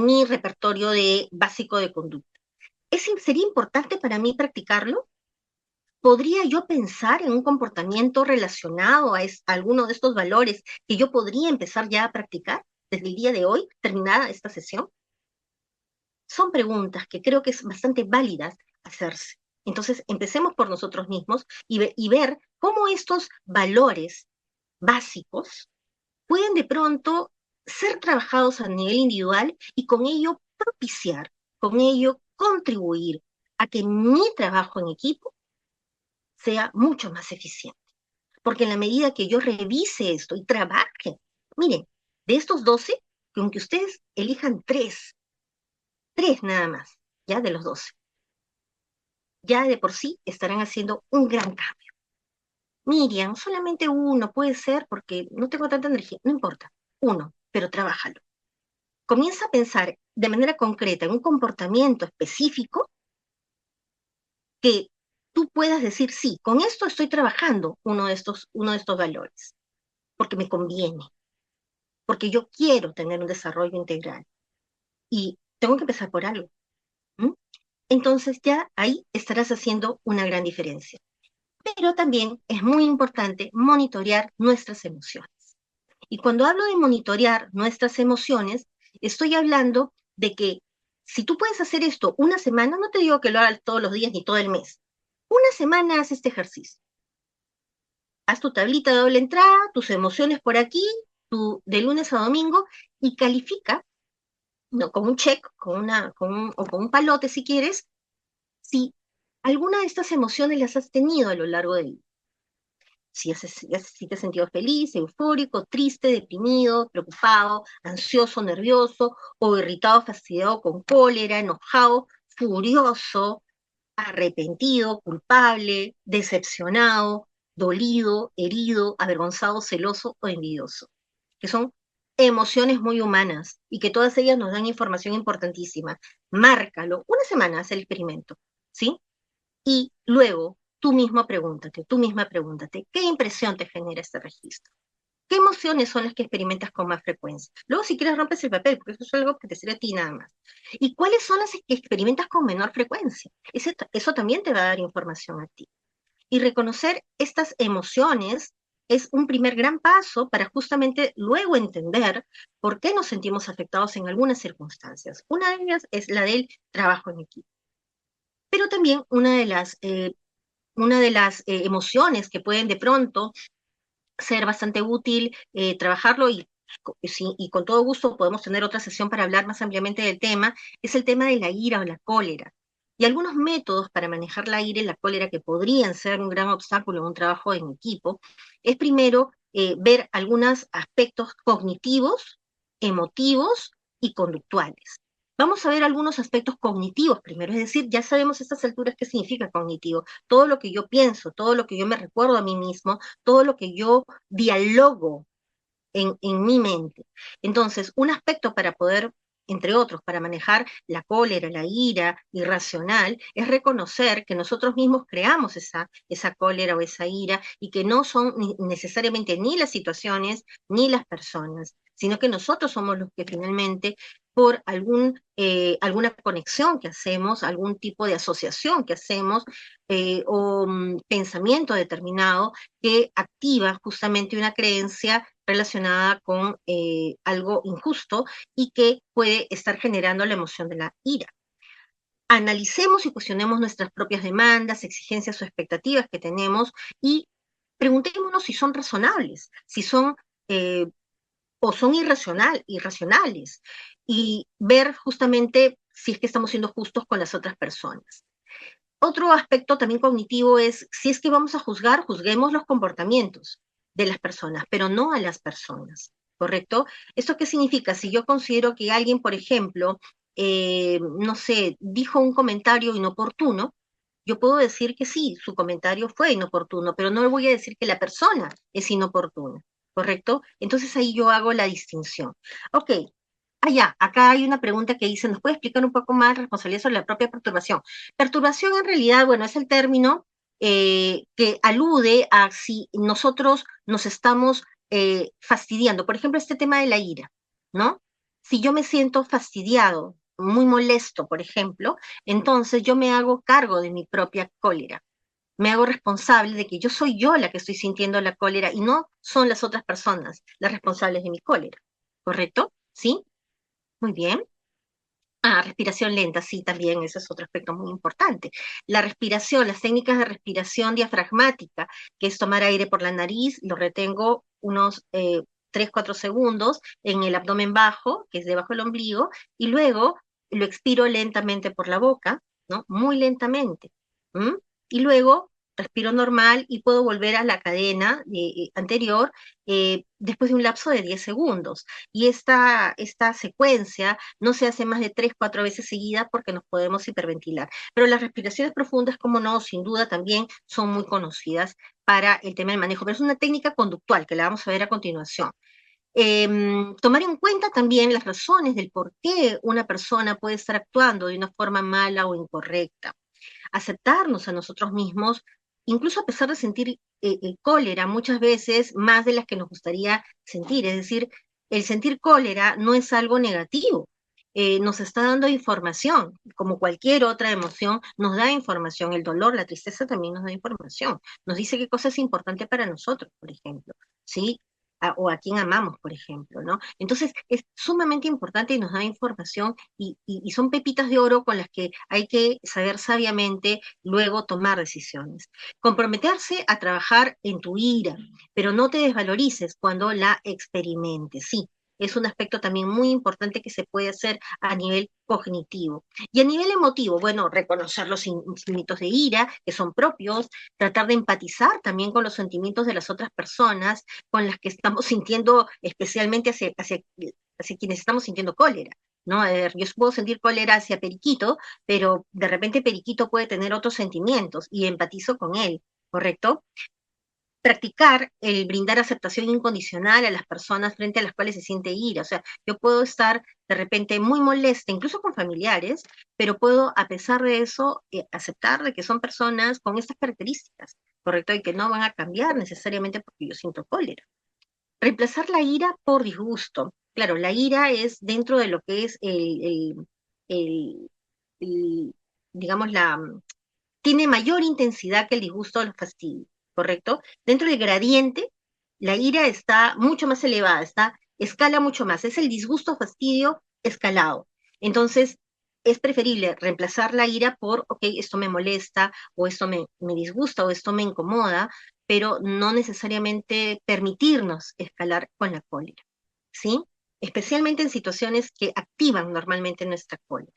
mi repertorio de básico de conducta? ¿Sería importante para mí practicarlo? ¿Podría yo pensar en un comportamiento relacionado a alguno de estos valores que yo podría empezar ya a practicar desde el día de hoy, terminada esta sesión? Son preguntas que creo que es bastante válidas hacerse. Entonces, empecemos por nosotros mismos y ver cómo estos valores básicos pueden de pronto ser trabajados a nivel individual y con ello propiciar, con ello contribuir a que mi trabajo en equipo sea mucho más eficiente. Porque en la medida que yo revise esto y trabaje, miren, de estos 12, que aunque ustedes elijan tres nada más, ya de los 12, ya de por sí estarán haciendo un gran cambio. Miriam, solamente uno puede ser porque no tengo tanta energía, no importa, uno, pero trabájalo. Comienza a pensar de manera concreta en un comportamiento específico que tú puedas decir, sí, con esto estoy trabajando uno de estos valores, porque me conviene, porque yo quiero tener un desarrollo integral y tengo que empezar por algo. ¿M? Entonces ya ahí estarás haciendo una gran diferencia. Pero también es muy importante monitorear nuestras emociones. Y cuando hablo de monitorear nuestras emociones, estoy hablando de que si tú puedes hacer esto una semana, no te digo que lo hagas todos los días ni todo el mes. Una semana haz este ejercicio. Haz tu tablita de doble entrada, tus emociones por aquí, de lunes a domingo, y califica, ¿no? Con un check, o con un palote si quieres, si alguna de estas emociones las has tenido a lo largo del día. Si te has sentido feliz, eufórico, triste, deprimido, preocupado, ansioso, nervioso, o irritado, fastidiado, con cólera, enojado, furioso, arrepentido, culpable, decepcionado, dolido, herido, avergonzado, celoso o envidioso, que son emociones muy humanas y que todas ellas nos dan información importantísima. Márcalo, una semana haz el experimento, ¿sí? Y luego tú misma pregúntate, ¿qué impresión te genera este registro? ¿Qué emociones son las que experimentas con más frecuencia? Luego, si quieres, rompes el papel, porque eso es algo que te sirve a ti nada más. ¿Y cuáles son las que experimentas con menor frecuencia? Eso también te va a dar información a ti. Y reconocer estas emociones es un primer gran paso para justamente luego entender por qué nos sentimos afectados en algunas circunstancias. Una de ellas es la del trabajo en equipo. Pero también una de las emociones que pueden de pronto ser bastante útil trabajarlo sí, y con todo gusto podemos tener otra sesión para hablar más ampliamente del tema, es el tema de la ira o la cólera. Y algunos métodos para manejar la ira y la cólera que podrían ser un gran obstáculo en un trabajo en equipo, es primero ver algunos aspectos cognitivos, emotivos y conductuales. Vamos a ver algunos aspectos cognitivos primero, es decir, ya sabemos a estas alturas qué significa cognitivo. Todo lo que yo pienso, todo lo que yo me recuerdo a mí mismo, todo lo que yo dialogo en mi mente. Entonces, un aspecto para poder, entre otros, para manejar la cólera, la ira irracional, es reconocer que nosotros mismos creamos esa cólera o esa ira y que no son necesariamente ni las situaciones ni las personas, sino que nosotros somos los que finalmente por alguna conexión que hacemos, algún tipo de asociación que hacemos o pensamiento determinado que activa justamente una creencia relacionada con algo injusto y que puede estar generando la emoción de la ira. Analicemos y cuestionemos nuestras propias demandas, exigencias o expectativas que tenemos y preguntémonos si son razonables, si son o son irracionales, y ver justamente si es que estamos siendo justos con las otras personas. Otro aspecto también cognitivo es, si es que vamos a juzgar, juzguemos los comportamientos de las personas, pero no a las personas, ¿correcto? ¿Esto qué significa? Si yo considero que alguien, por ejemplo, no sé, dijo un comentario inoportuno, yo puedo decir que sí, su comentario fue inoportuno, pero no le voy a decir que la persona es inoportuna, ¿correcto? Entonces ahí yo hago la distinción. Ok, ya, acá hay una pregunta que dice, ¿nos puede explicar un poco más responsabilidad sobre la propia perturbación? Perturbación en realidad, bueno, es el término que alude a si nosotros nos estamos fastidiando. Por ejemplo, este tema de la ira, ¿no? Si yo me siento fastidiado, muy molesto, por ejemplo, entonces yo me hago cargo de mi propia cólera. Me hago responsable de que yo soy yo la que estoy sintiendo la cólera y no son las otras personas las responsables de mi cólera. ¿Correcto? ¿Sí? Muy bien. Respiración lenta, sí, también, ese es otro aspecto muy importante. La respiración, las técnicas de respiración diafragmática, que es tomar aire por la nariz, lo retengo unos 3, 4 segundos en el abdomen bajo, que es debajo del ombligo, y luego lo expiro lentamente por la boca, ¿no? Muy lentamente. ¿M? Y luego respiro normal y puedo volver a la cadena anterior después de un lapso de 10 segundos. Y esta secuencia no se hace más de 3, 4 veces seguidas porque nos podemos hiperventilar. Pero las respiraciones profundas, como no, sin duda también son muy conocidas para el tema del manejo, pero es una técnica conductual que la vamos a ver a continuación. Tomar en cuenta también las razones del por qué una persona puede estar actuando de una forma mala o incorrecta. Aceptarnos a nosotros mismos, incluso a pesar de sentir cólera, muchas veces más de las que nos gustaría sentir. Es decir, el sentir cólera no es algo negativo. Nos está dando información, como cualquier otra emoción, nos da información. El dolor, la tristeza también nos da información. Nos dice qué cosa es importante para nosotros, por ejemplo, ¿sí? O a quién amamos, por ejemplo, ¿no? Entonces, es sumamente importante y nos da información y son pepitas de oro con las que hay que saber sabiamente luego tomar decisiones. Comprometerse a trabajar en tu ira, pero no te desvalorices cuando la experimentes, sí. Es un aspecto también muy importante que se puede hacer a nivel cognitivo. Y a nivel emotivo, bueno, reconocer los sentimientos de ira que son propios, tratar de empatizar también con los sentimientos de las otras personas con las que estamos sintiendo, especialmente hacia quienes estamos sintiendo cólera. ¿No? A ver, yo puedo sentir cólera hacia Periquito, pero de repente Periquito puede tener otros sentimientos y empatizo con él, ¿correcto? Practicar el brindar aceptación incondicional a las personas frente a las cuales se siente ira. O sea, yo puedo estar de repente muy molesta, incluso con familiares, pero puedo, a pesar de eso, aceptar de que son personas con estas características, ¿correcto? Y que no van a cambiar necesariamente porque yo siento cólera. Reemplazar la ira por disgusto. Claro, la ira es dentro de lo que es el- el, digamos, tiene mayor intensidad que el disgusto o el fastidio, ¿correcto? Dentro del gradiente, la ira está mucho más elevada, escala mucho más. Es el disgusto o fastidio escalado. Entonces, es preferible reemplazar la ira por, ok, esto me molesta, o esto me disgusta, o esto me incomoda, pero no necesariamente permitirnos escalar con la cólera, ¿sí? Especialmente en situaciones que activan normalmente nuestra cólera.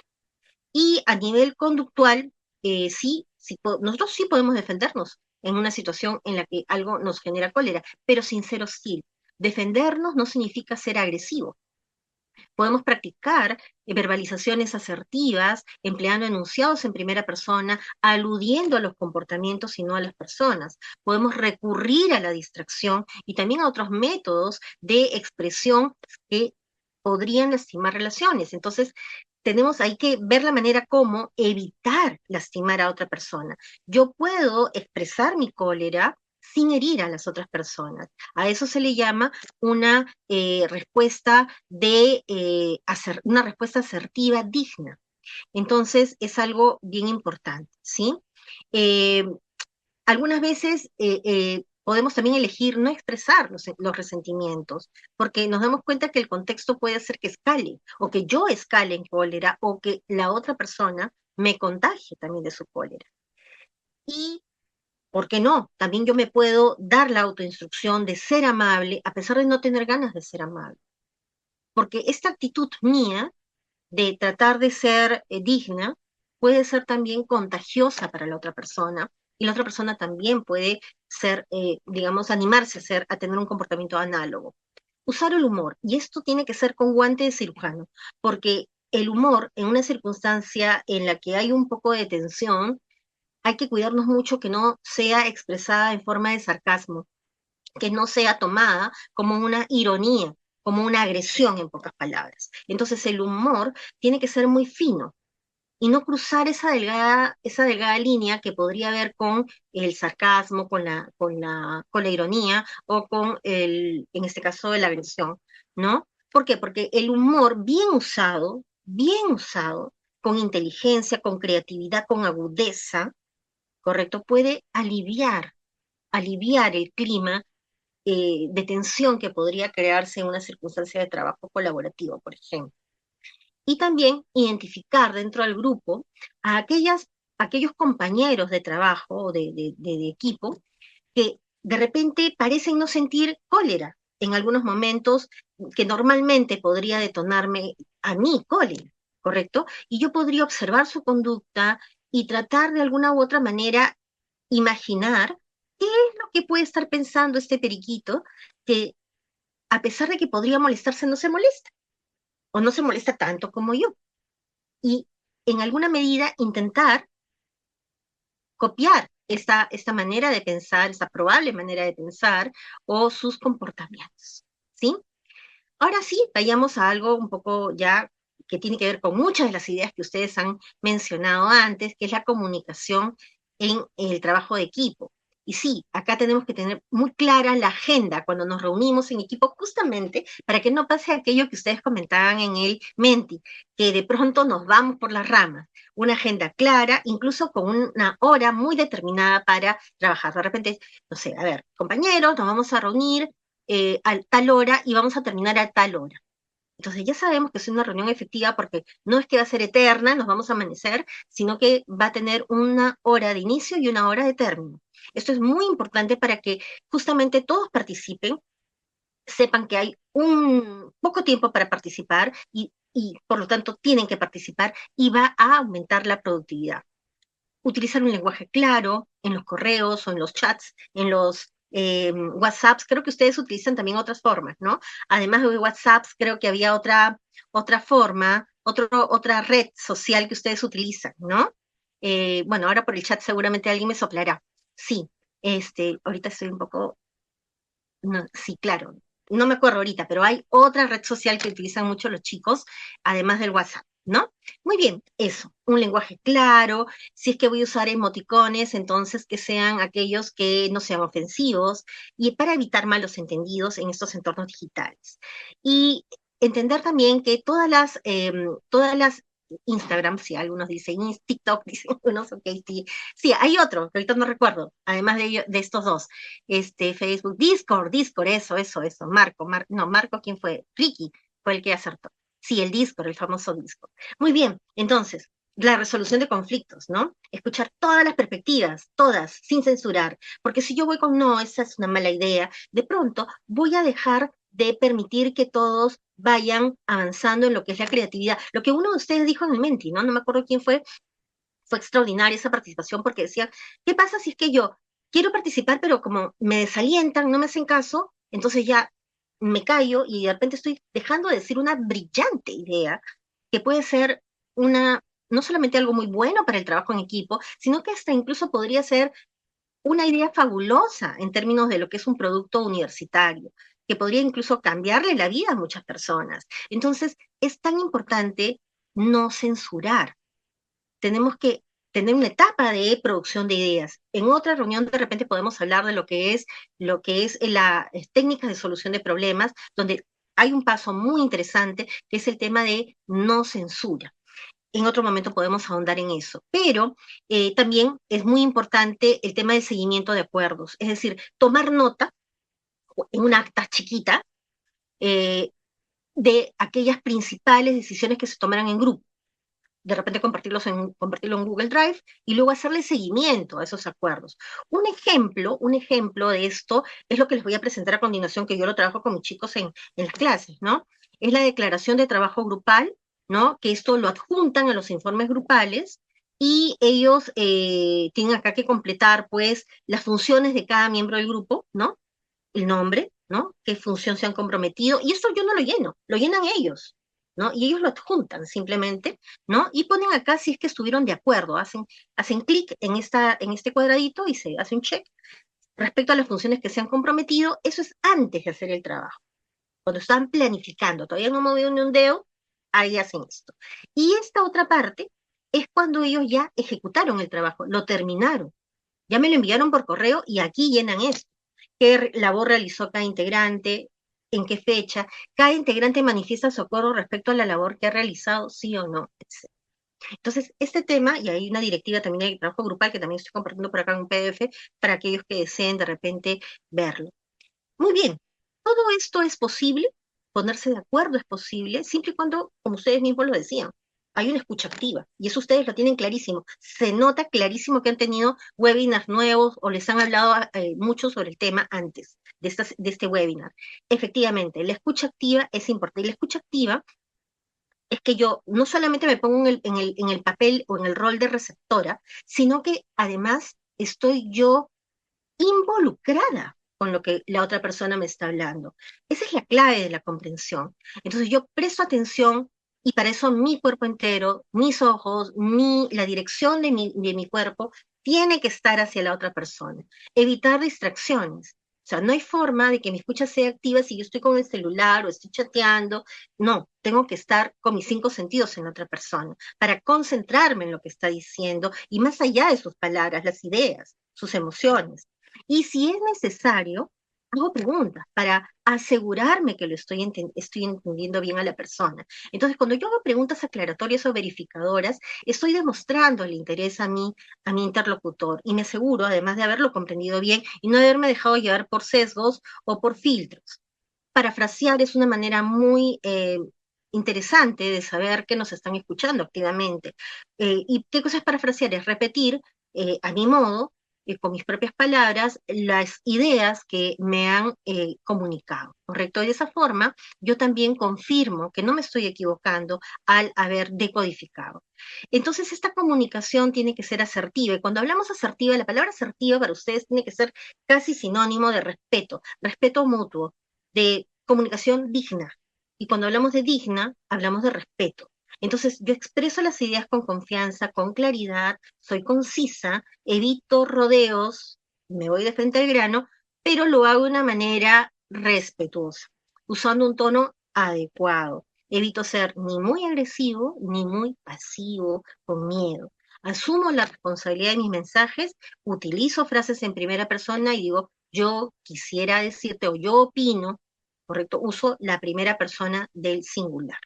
Y a nivel conductual, nosotros sí podemos defendernos en una situación en la que algo nos genera cólera, pero sin ser hostil. Defendernos no significa ser agresivo. Podemos practicar verbalizaciones asertivas, empleando enunciados en primera persona, aludiendo a los comportamientos y no a las personas. Podemos recurrir a la distracción y también a otros métodos de expresión que podrían lastimar relaciones. Entonces, hay que ver la manera como evitar lastimar a otra persona. Yo puedo expresar mi cólera sin herir a las otras personas. A eso se le llama una respuesta una respuesta asertiva digna. Entonces, es algo bien importante, ¿sí? Eh, Algunas veces podemos también elegir no expresar los resentimientos, porque nos damos cuenta que el contexto puede hacer que escale, o que yo escale en cólera, o que la otra persona me contagie también de su cólera. Y, ¿por qué no? También yo me puedo dar la autoinstrucción de ser amable, a pesar de no tener ganas de ser amable. porque esta actitud mía de tratar de ser digna puede ser también contagiosa para la otra persona y la otra persona también puede ser, digamos, animarse a tener un comportamiento análogo. Usar el humor, y esto tiene que ser con guante de cirujano, porque el humor en una circunstancia en la que hay un poco de tensión, hay que cuidarnos mucho que no sea expresada en forma de sarcasmo, que no sea tomada como una ironía, como una agresión en pocas palabras. Entonces el humor tiene que ser muy fino y no cruzar esa delgada línea que podría haber con el sarcasmo, con la ironía o con en este caso, la agresión, ¿no? ¿Por qué? Porque el humor bien usado, con inteligencia, con creatividad, con agudeza, ¿correcto? Puede aliviar el clima de tensión que podría crearse en una circunstancia de trabajo colaborativo, por ejemplo. Y también identificar dentro del grupo a aquellos compañeros de trabajo o de equipo que de repente parecen no sentir cólera en algunos momentos que normalmente podría detonarme a mí cólera, ¿correcto? Y yo podría observar su conducta y tratar de alguna u otra manera imaginar qué es lo que puede estar pensando este periquito que a pesar de que podría molestarse, no se molesta o no se molesta tanto como yo. Y en alguna medida intentar copiar esta manera de pensar, esta probable manera de pensar o sus comportamientos. ¿Sí? Ahora sí, vayamos a algo un poco ya que tiene que ver con muchas de las ideas que ustedes han mencionado antes, que es la comunicación en el trabajo de equipo. Y sí, acá tenemos que tener muy clara la agenda cuando nos reunimos en equipo, justamente para que no pase aquello que ustedes comentaban en el Menti, que de pronto nos vamos por las ramas. Una agenda clara, incluso con una hora muy determinada para trabajar. De repente, no sé, a ver, compañeros, nos vamos a reunir a tal hora y vamos a terminar a tal hora. Entonces ya sabemos que es una reunión efectiva porque no es que va a ser eterna, nos vamos a amanecer, sino que va a tener una hora de inicio y una hora de término. Esto es muy importante para que justamente todos participen, sepan que hay un poco tiempo para participar y por lo tanto tienen que participar y va a aumentar la productividad. Utilizar un lenguaje claro en los correos o en los chats, en los WhatsApps. Creo que ustedes utilizan también otras formas, ¿no? Además de WhatsApps, creo que había otra forma, otra red social que ustedes utilizan, ¿no? Bueno, ahora por el chat seguramente alguien me soplará. Sí, ahorita estoy un poco, no, sí, claro, no me acuerdo ahorita, pero hay otra red social que utilizan mucho los chicos, además del WhatsApp, ¿no? Muy bien, eso, un lenguaje claro, si es que voy a usar emoticones, entonces que sean aquellos que no sean ofensivos, y para evitar malos entendidos en estos entornos digitales. Y entender también que todas las Instagram, si algunos dicen TikTok, dicen unos, ok, sí, sí, hay otro, que ahorita no recuerdo, además de estos dos, Facebook, Discord, eso, no, Marco, ¿quién fue? Ricky fue el que acertó. Sí, el Discord, el famoso Discord. Muy bien, entonces, la resolución de conflictos, ¿no? Escuchar todas las perspectivas, todas, sin censurar, porque si yo voy con no, esa es una mala idea, de pronto voy a dejar de permitir que todos vayan avanzando en lo que es la creatividad. Lo que uno de ustedes dijo en el Menti, ¿no? No me acuerdo quién fue extraordinaria esa participación porque decía, ¿qué pasa si es que yo quiero participar, pero como me desalientan, no me hacen caso, entonces ya me callo y de repente estoy dejando de decir una brillante idea que puede ser no solamente algo muy bueno para el trabajo en equipo, sino que hasta incluso podría ser una idea fabulosa en términos de lo que es un producto universitario, que podría incluso cambiarle la vida a muchas personas. Entonces, es tan importante no censurar. Tenemos que tener una etapa de producción de ideas. En otra reunión de repente podemos hablar de lo que es las técnicas de solución de problemas, donde hay un paso muy interesante que es el tema de no censura. En otro momento podemos ahondar en eso, pero también es muy importante el tema del seguimiento de acuerdos, es decir, tomar nota en una acta chiquita eh, de aquellas principales decisiones que se tomarán en grupo, de repente compartirlo en Google Drive y luego hacerle seguimiento a esos acuerdos. Un ejemplo de esto es lo que les voy a presentar a continuación, que yo lo trabajo con mis chicos en las clases, ¿no? es la declaración de trabajo grupal, ¿no? Que esto lo adjuntan a los informes grupales y ellos tienen acá que completar, pues, las funciones de cada miembro del grupo, ¿no? El nombre, ¿no? Qué función se han comprometido, y esto yo no lo lleno, lo llenan ellos, ¿no? Y ellos lo adjuntan simplemente, ¿no? Y ponen acá si es que estuvieron de acuerdo, hacen clic en este cuadradito y se hace un check respecto a las funciones que se han comprometido. Eso es antes de hacer el trabajo, cuando están planificando, todavía no han movido ni un dedo, ahí hacen esto. Y esta otra parte es cuando ellos ya ejecutaron el trabajo, lo terminaron, ya me lo enviaron por correo y aquí llenan esto. ¿Qué labor realizó cada integrante? ¿En qué fecha? Cada integrante manifiesta su acuerdo respecto a la labor que ha realizado, sí o no, etc. Entonces, este tema, y hay una directiva también de trabajo grupal que también estoy compartiendo por acá en un PDF para aquellos que deseen de repente verlo. Muy bien, todo esto es posible, ponerse de acuerdo es posible, siempre y cuando, como ustedes mismos lo decían, hay una escucha activa, y eso ustedes lo tienen clarísimo. Se nota clarísimo que han tenido webinars nuevos o les han hablado mucho sobre el tema antes de este webinar. Efectivamente, la escucha activa es importante. Y la escucha activa es que yo no solamente me pongo en el papel o en el rol de receptora, sino que además estoy yo involucrada con lo que la otra persona me está hablando. Esa es la clave de la comprensión. Entonces yo presto atención y para eso mi cuerpo entero, mis ojos, la dirección de mi cuerpo tiene que estar hacia la otra persona. Evitar distracciones. O sea, no hay forma de que mi escucha sea activa si yo estoy con el celular o estoy chateando. No, tengo que estar con mis 5 sentidos en la otra persona para concentrarme en lo que está diciendo y más allá de sus palabras, las ideas, sus emociones. Y si es necesario, hago preguntas para asegurarme que estoy entendiendo bien a la persona. Entonces, cuando yo hago preguntas aclaratorias o verificadoras, estoy demostrando el interés a mi interlocutor y me aseguro, además de haberlo comprendido bien y no haberme dejado llevar por sesgos o por filtros. Parafrasear es una manera muy interesante de saber que nos están escuchando activamente. ¿Y qué cosa es parafrasear? Es repetir a mi modo, con mis propias palabras, las ideas que me han comunicado, ¿correcto? Y de esa forma, yo también confirmo que no me estoy equivocando al haber decodificado. Entonces, esta comunicación tiene que ser asertiva. Y cuando hablamos asertiva, la palabra asertiva para ustedes tiene que ser casi sinónimo de respeto, respeto mutuo, de comunicación digna. Y cuando hablamos de digna, hablamos de respeto. Entonces, yo expreso las ideas con confianza, con claridad, soy concisa, evito rodeos, me voy de frente al grano, pero lo hago de una manera respetuosa, usando un tono adecuado. Evito ser ni muy agresivo ni muy pasivo, con miedo. Asumo la responsabilidad de mis mensajes, utilizo frases en primera persona y digo, yo quisiera decirte o yo opino, ¿correcto? Uso la primera persona del singular.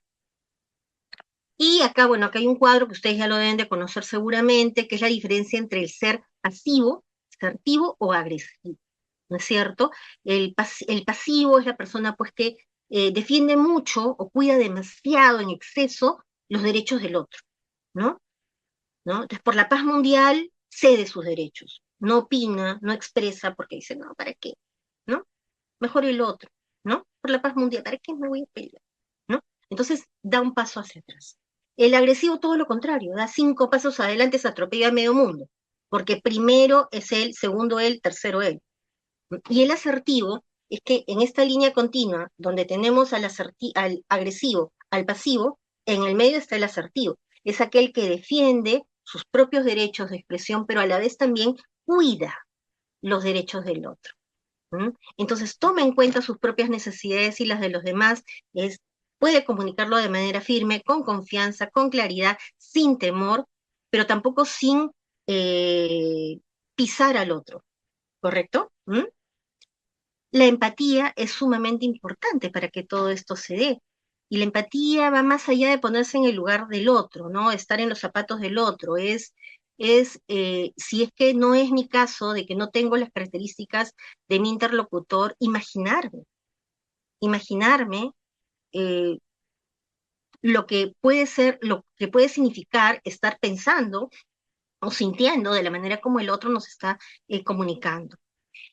Y acá, bueno, acá hay un cuadro que ustedes ya lo deben de conocer seguramente, que es la diferencia entre el ser pasivo, asertivo o agresivo, ¿no es cierto? El pasivo es la persona pues que defiende mucho o cuida demasiado en exceso los derechos del otro, ¿no? ¿No? Entonces, por la paz mundial, cede sus derechos, no opina, no expresa, porque dice, no, ¿para qué? ¿No? Mejor el otro, ¿no? Por la paz mundial, ¿para qué me voy a pelear? ¿No? Entonces da un paso hacia atrás. El agresivo todo lo contrario, da 5 pasos adelante, se atropella a medio mundo, porque primero es él, segundo él, tercero él. Y el asertivo es que en esta línea continua, donde tenemos al agresivo, al pasivo, en el medio está el asertivo. Es aquel que defiende sus propios derechos de expresión, pero a la vez también cuida los derechos del otro. Entonces toma en cuenta sus propias necesidades y las de los demás, puede comunicarlo de manera firme, con confianza, con claridad, sin temor, pero tampoco sin eh, pisar al otro, ¿correcto? La empatía es sumamente importante para que todo esto se dé. Y la empatía va más allá de ponerse en el lugar del otro, ¿no? Estar en los zapatos del otro. Si es que no es mi caso, de que no tengo las características de mi interlocutor, imaginarme eh, lo que puede ser, lo que puede significar estar pensando o sintiendo de la manera como el otro nos está comunicando.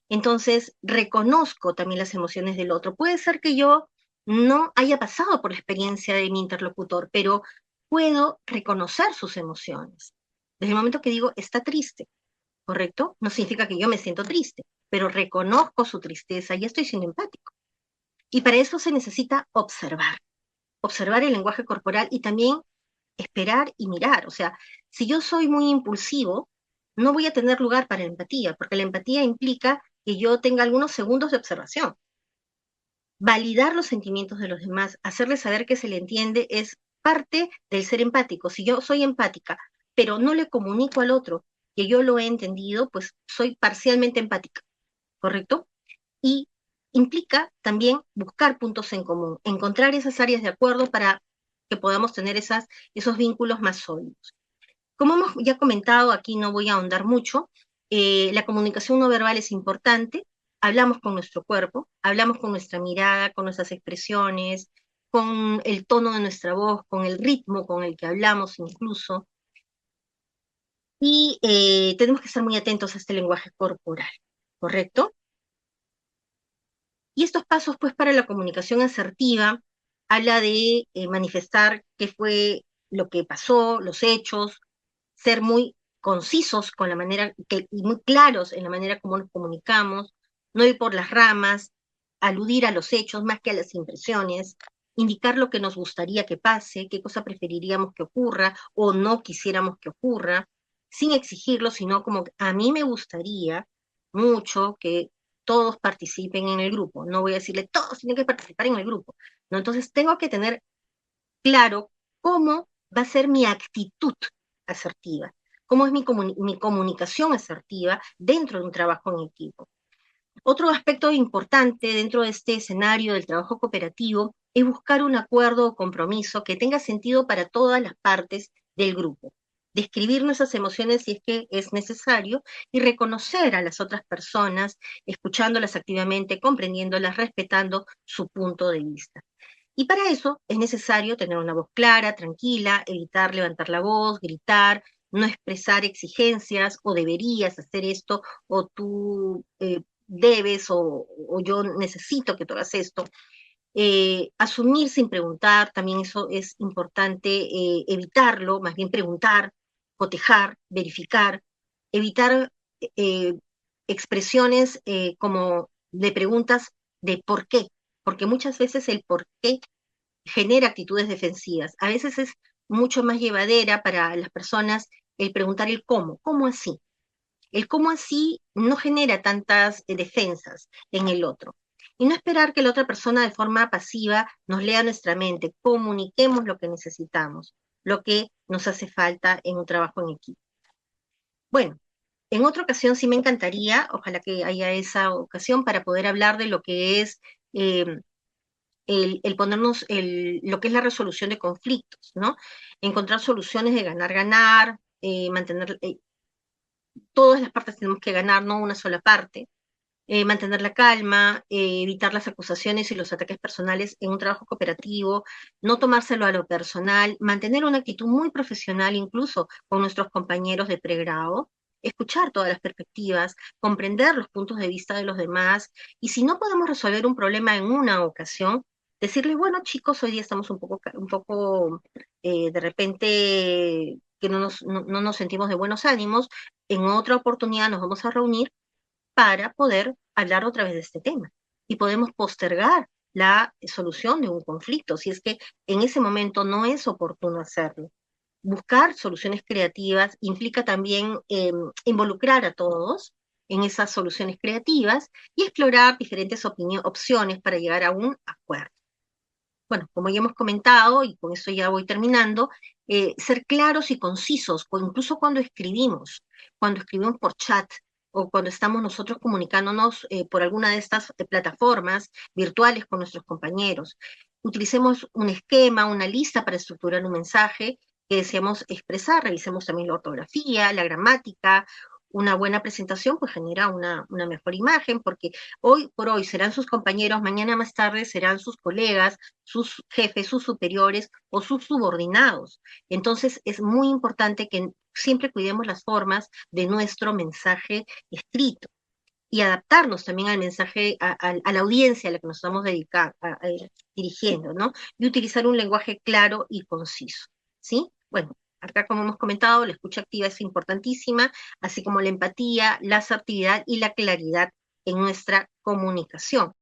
Entonces, reconozco también las emociones del otro. Puede ser que yo no haya pasado por la experiencia de mi interlocutor, pero puedo reconocer sus emociones. Desde el momento que digo, está triste, ¿correcto? No significa que yo me siento triste, pero reconozco su tristeza y estoy siendo empático. Y para eso se necesita observar el lenguaje corporal y también esperar y mirar. O sea, si yo soy muy impulsivo, no voy a tener lugar para la empatía, porque la empatía implica que yo tenga algunos segundos de observación. Validar los sentimientos de los demás, hacerles saber que se le entiende, es parte del ser empático. Si yo soy empática, pero no le comunico al otro que yo lo he entendido, pues soy parcialmente empática, ¿correcto? Y implica también buscar puntos en común, encontrar esas áreas de acuerdo para que podamos tener esos vínculos más sólidos. Como hemos ya comentado, aquí no voy a ahondar mucho, la comunicación no verbal es importante, hablamos con nuestro cuerpo, hablamos con nuestra mirada, con nuestras expresiones, con el tono de nuestra voz, con el ritmo con el que hablamos incluso, y tenemos que estar muy atentos a este lenguaje corporal, ¿correcto? Y estos pasos, pues, para la comunicación asertiva, habla de manifestar qué fue lo que pasó, los hechos, ser muy concisos con la manera y muy claros en la manera como nos comunicamos, no ir por las ramas, aludir a los hechos más que a las impresiones, indicar lo que nos gustaría que pase, qué cosa preferiríamos que ocurra o no quisiéramos que ocurra, sin exigirlo, sino como a mí me gustaría mucho que todos participen en el grupo. No voy a decirle todos tienen que participar en el grupo. ¿No? Entonces tengo que tener claro cómo va a ser mi actitud asertiva, cómo es mi comunicación asertiva dentro de un trabajo en equipo. Otro aspecto importante dentro de este escenario del trabajo cooperativo es buscar un acuerdo o compromiso que tenga sentido para todas las partes del grupo. Describir nuestras emociones si es que es necesario y reconocer a las otras personas, escuchándolas activamente, comprendiéndolas, respetando su punto de vista. Y para eso es necesario tener una voz clara, tranquila, evitar levantar la voz, gritar, no expresar exigencias o deberías hacer esto o tú debes o yo necesito que tú hagas esto. Asumir sin preguntar, también eso es importante evitarlo, más bien preguntar, cotejar, verificar, evitar eh, expresiones como de preguntas de por qué, porque muchas veces el por qué genera actitudes defensivas. A veces es mucho más llevadera para las personas el preguntar el cómo así. El cómo así no genera tantas defensas en el otro. Y no esperar que la otra persona de forma pasiva nos lea nuestra mente, comuniquemos lo que necesitamos, lo que nos hace falta en un trabajo en equipo. Bueno, en otra ocasión sí me encantaría, ojalá que haya esa ocasión para poder hablar de lo que es eh, el ponernos lo que es la resolución de conflictos, ¿no? Encontrar soluciones de ganar-ganar, mantener, todas las partes tenemos que ganar, no una sola parte, mantener la calma, evitar las acusaciones y los ataques personales en un trabajo cooperativo, no tomárselo a lo personal, mantener una actitud muy profesional incluso con nuestros compañeros de pregrado, escuchar todas las perspectivas, comprender los puntos de vista de los demás, y si no podemos resolver un problema en una ocasión, decirles, bueno chicos, hoy día estamos un poco de repente que no nos sentimos de buenos ánimos, en otra oportunidad nos vamos a reunir para poder hablar otra vez de este tema. Y podemos postergar la solución de un conflicto, si es que en ese momento no es oportuno hacerlo. Buscar soluciones creativas implica también involucrar a todos en esas soluciones creativas y explorar diferentes opciones para llegar a un acuerdo. Bueno, como ya hemos comentado, y con eso ya voy terminando, ser claros y concisos, o incluso cuando escribimos por chat o cuando estamos nosotros comunicándonos por alguna de estas plataformas virtuales con nuestros compañeros. Utilicemos un esquema, una lista para estructurar un mensaje que deseamos expresar, revisemos también la ortografía, la gramática, una buena presentación pues genera una mejor imagen, porque hoy por hoy serán sus compañeros, mañana más tarde serán sus colegas, sus jefes, sus superiores o sus subordinados. Entonces es muy importante que siempre cuidemos las formas de nuestro mensaje escrito. y adaptarnos también al mensaje, a la audiencia a la que nos estamos dirigiendo, ¿no? Y utilizar un lenguaje claro y conciso, ¿sí? Bueno, acá como hemos comentado, la escucha activa es importantísima, así como la empatía, la asertividad y la claridad en nuestra comunicación.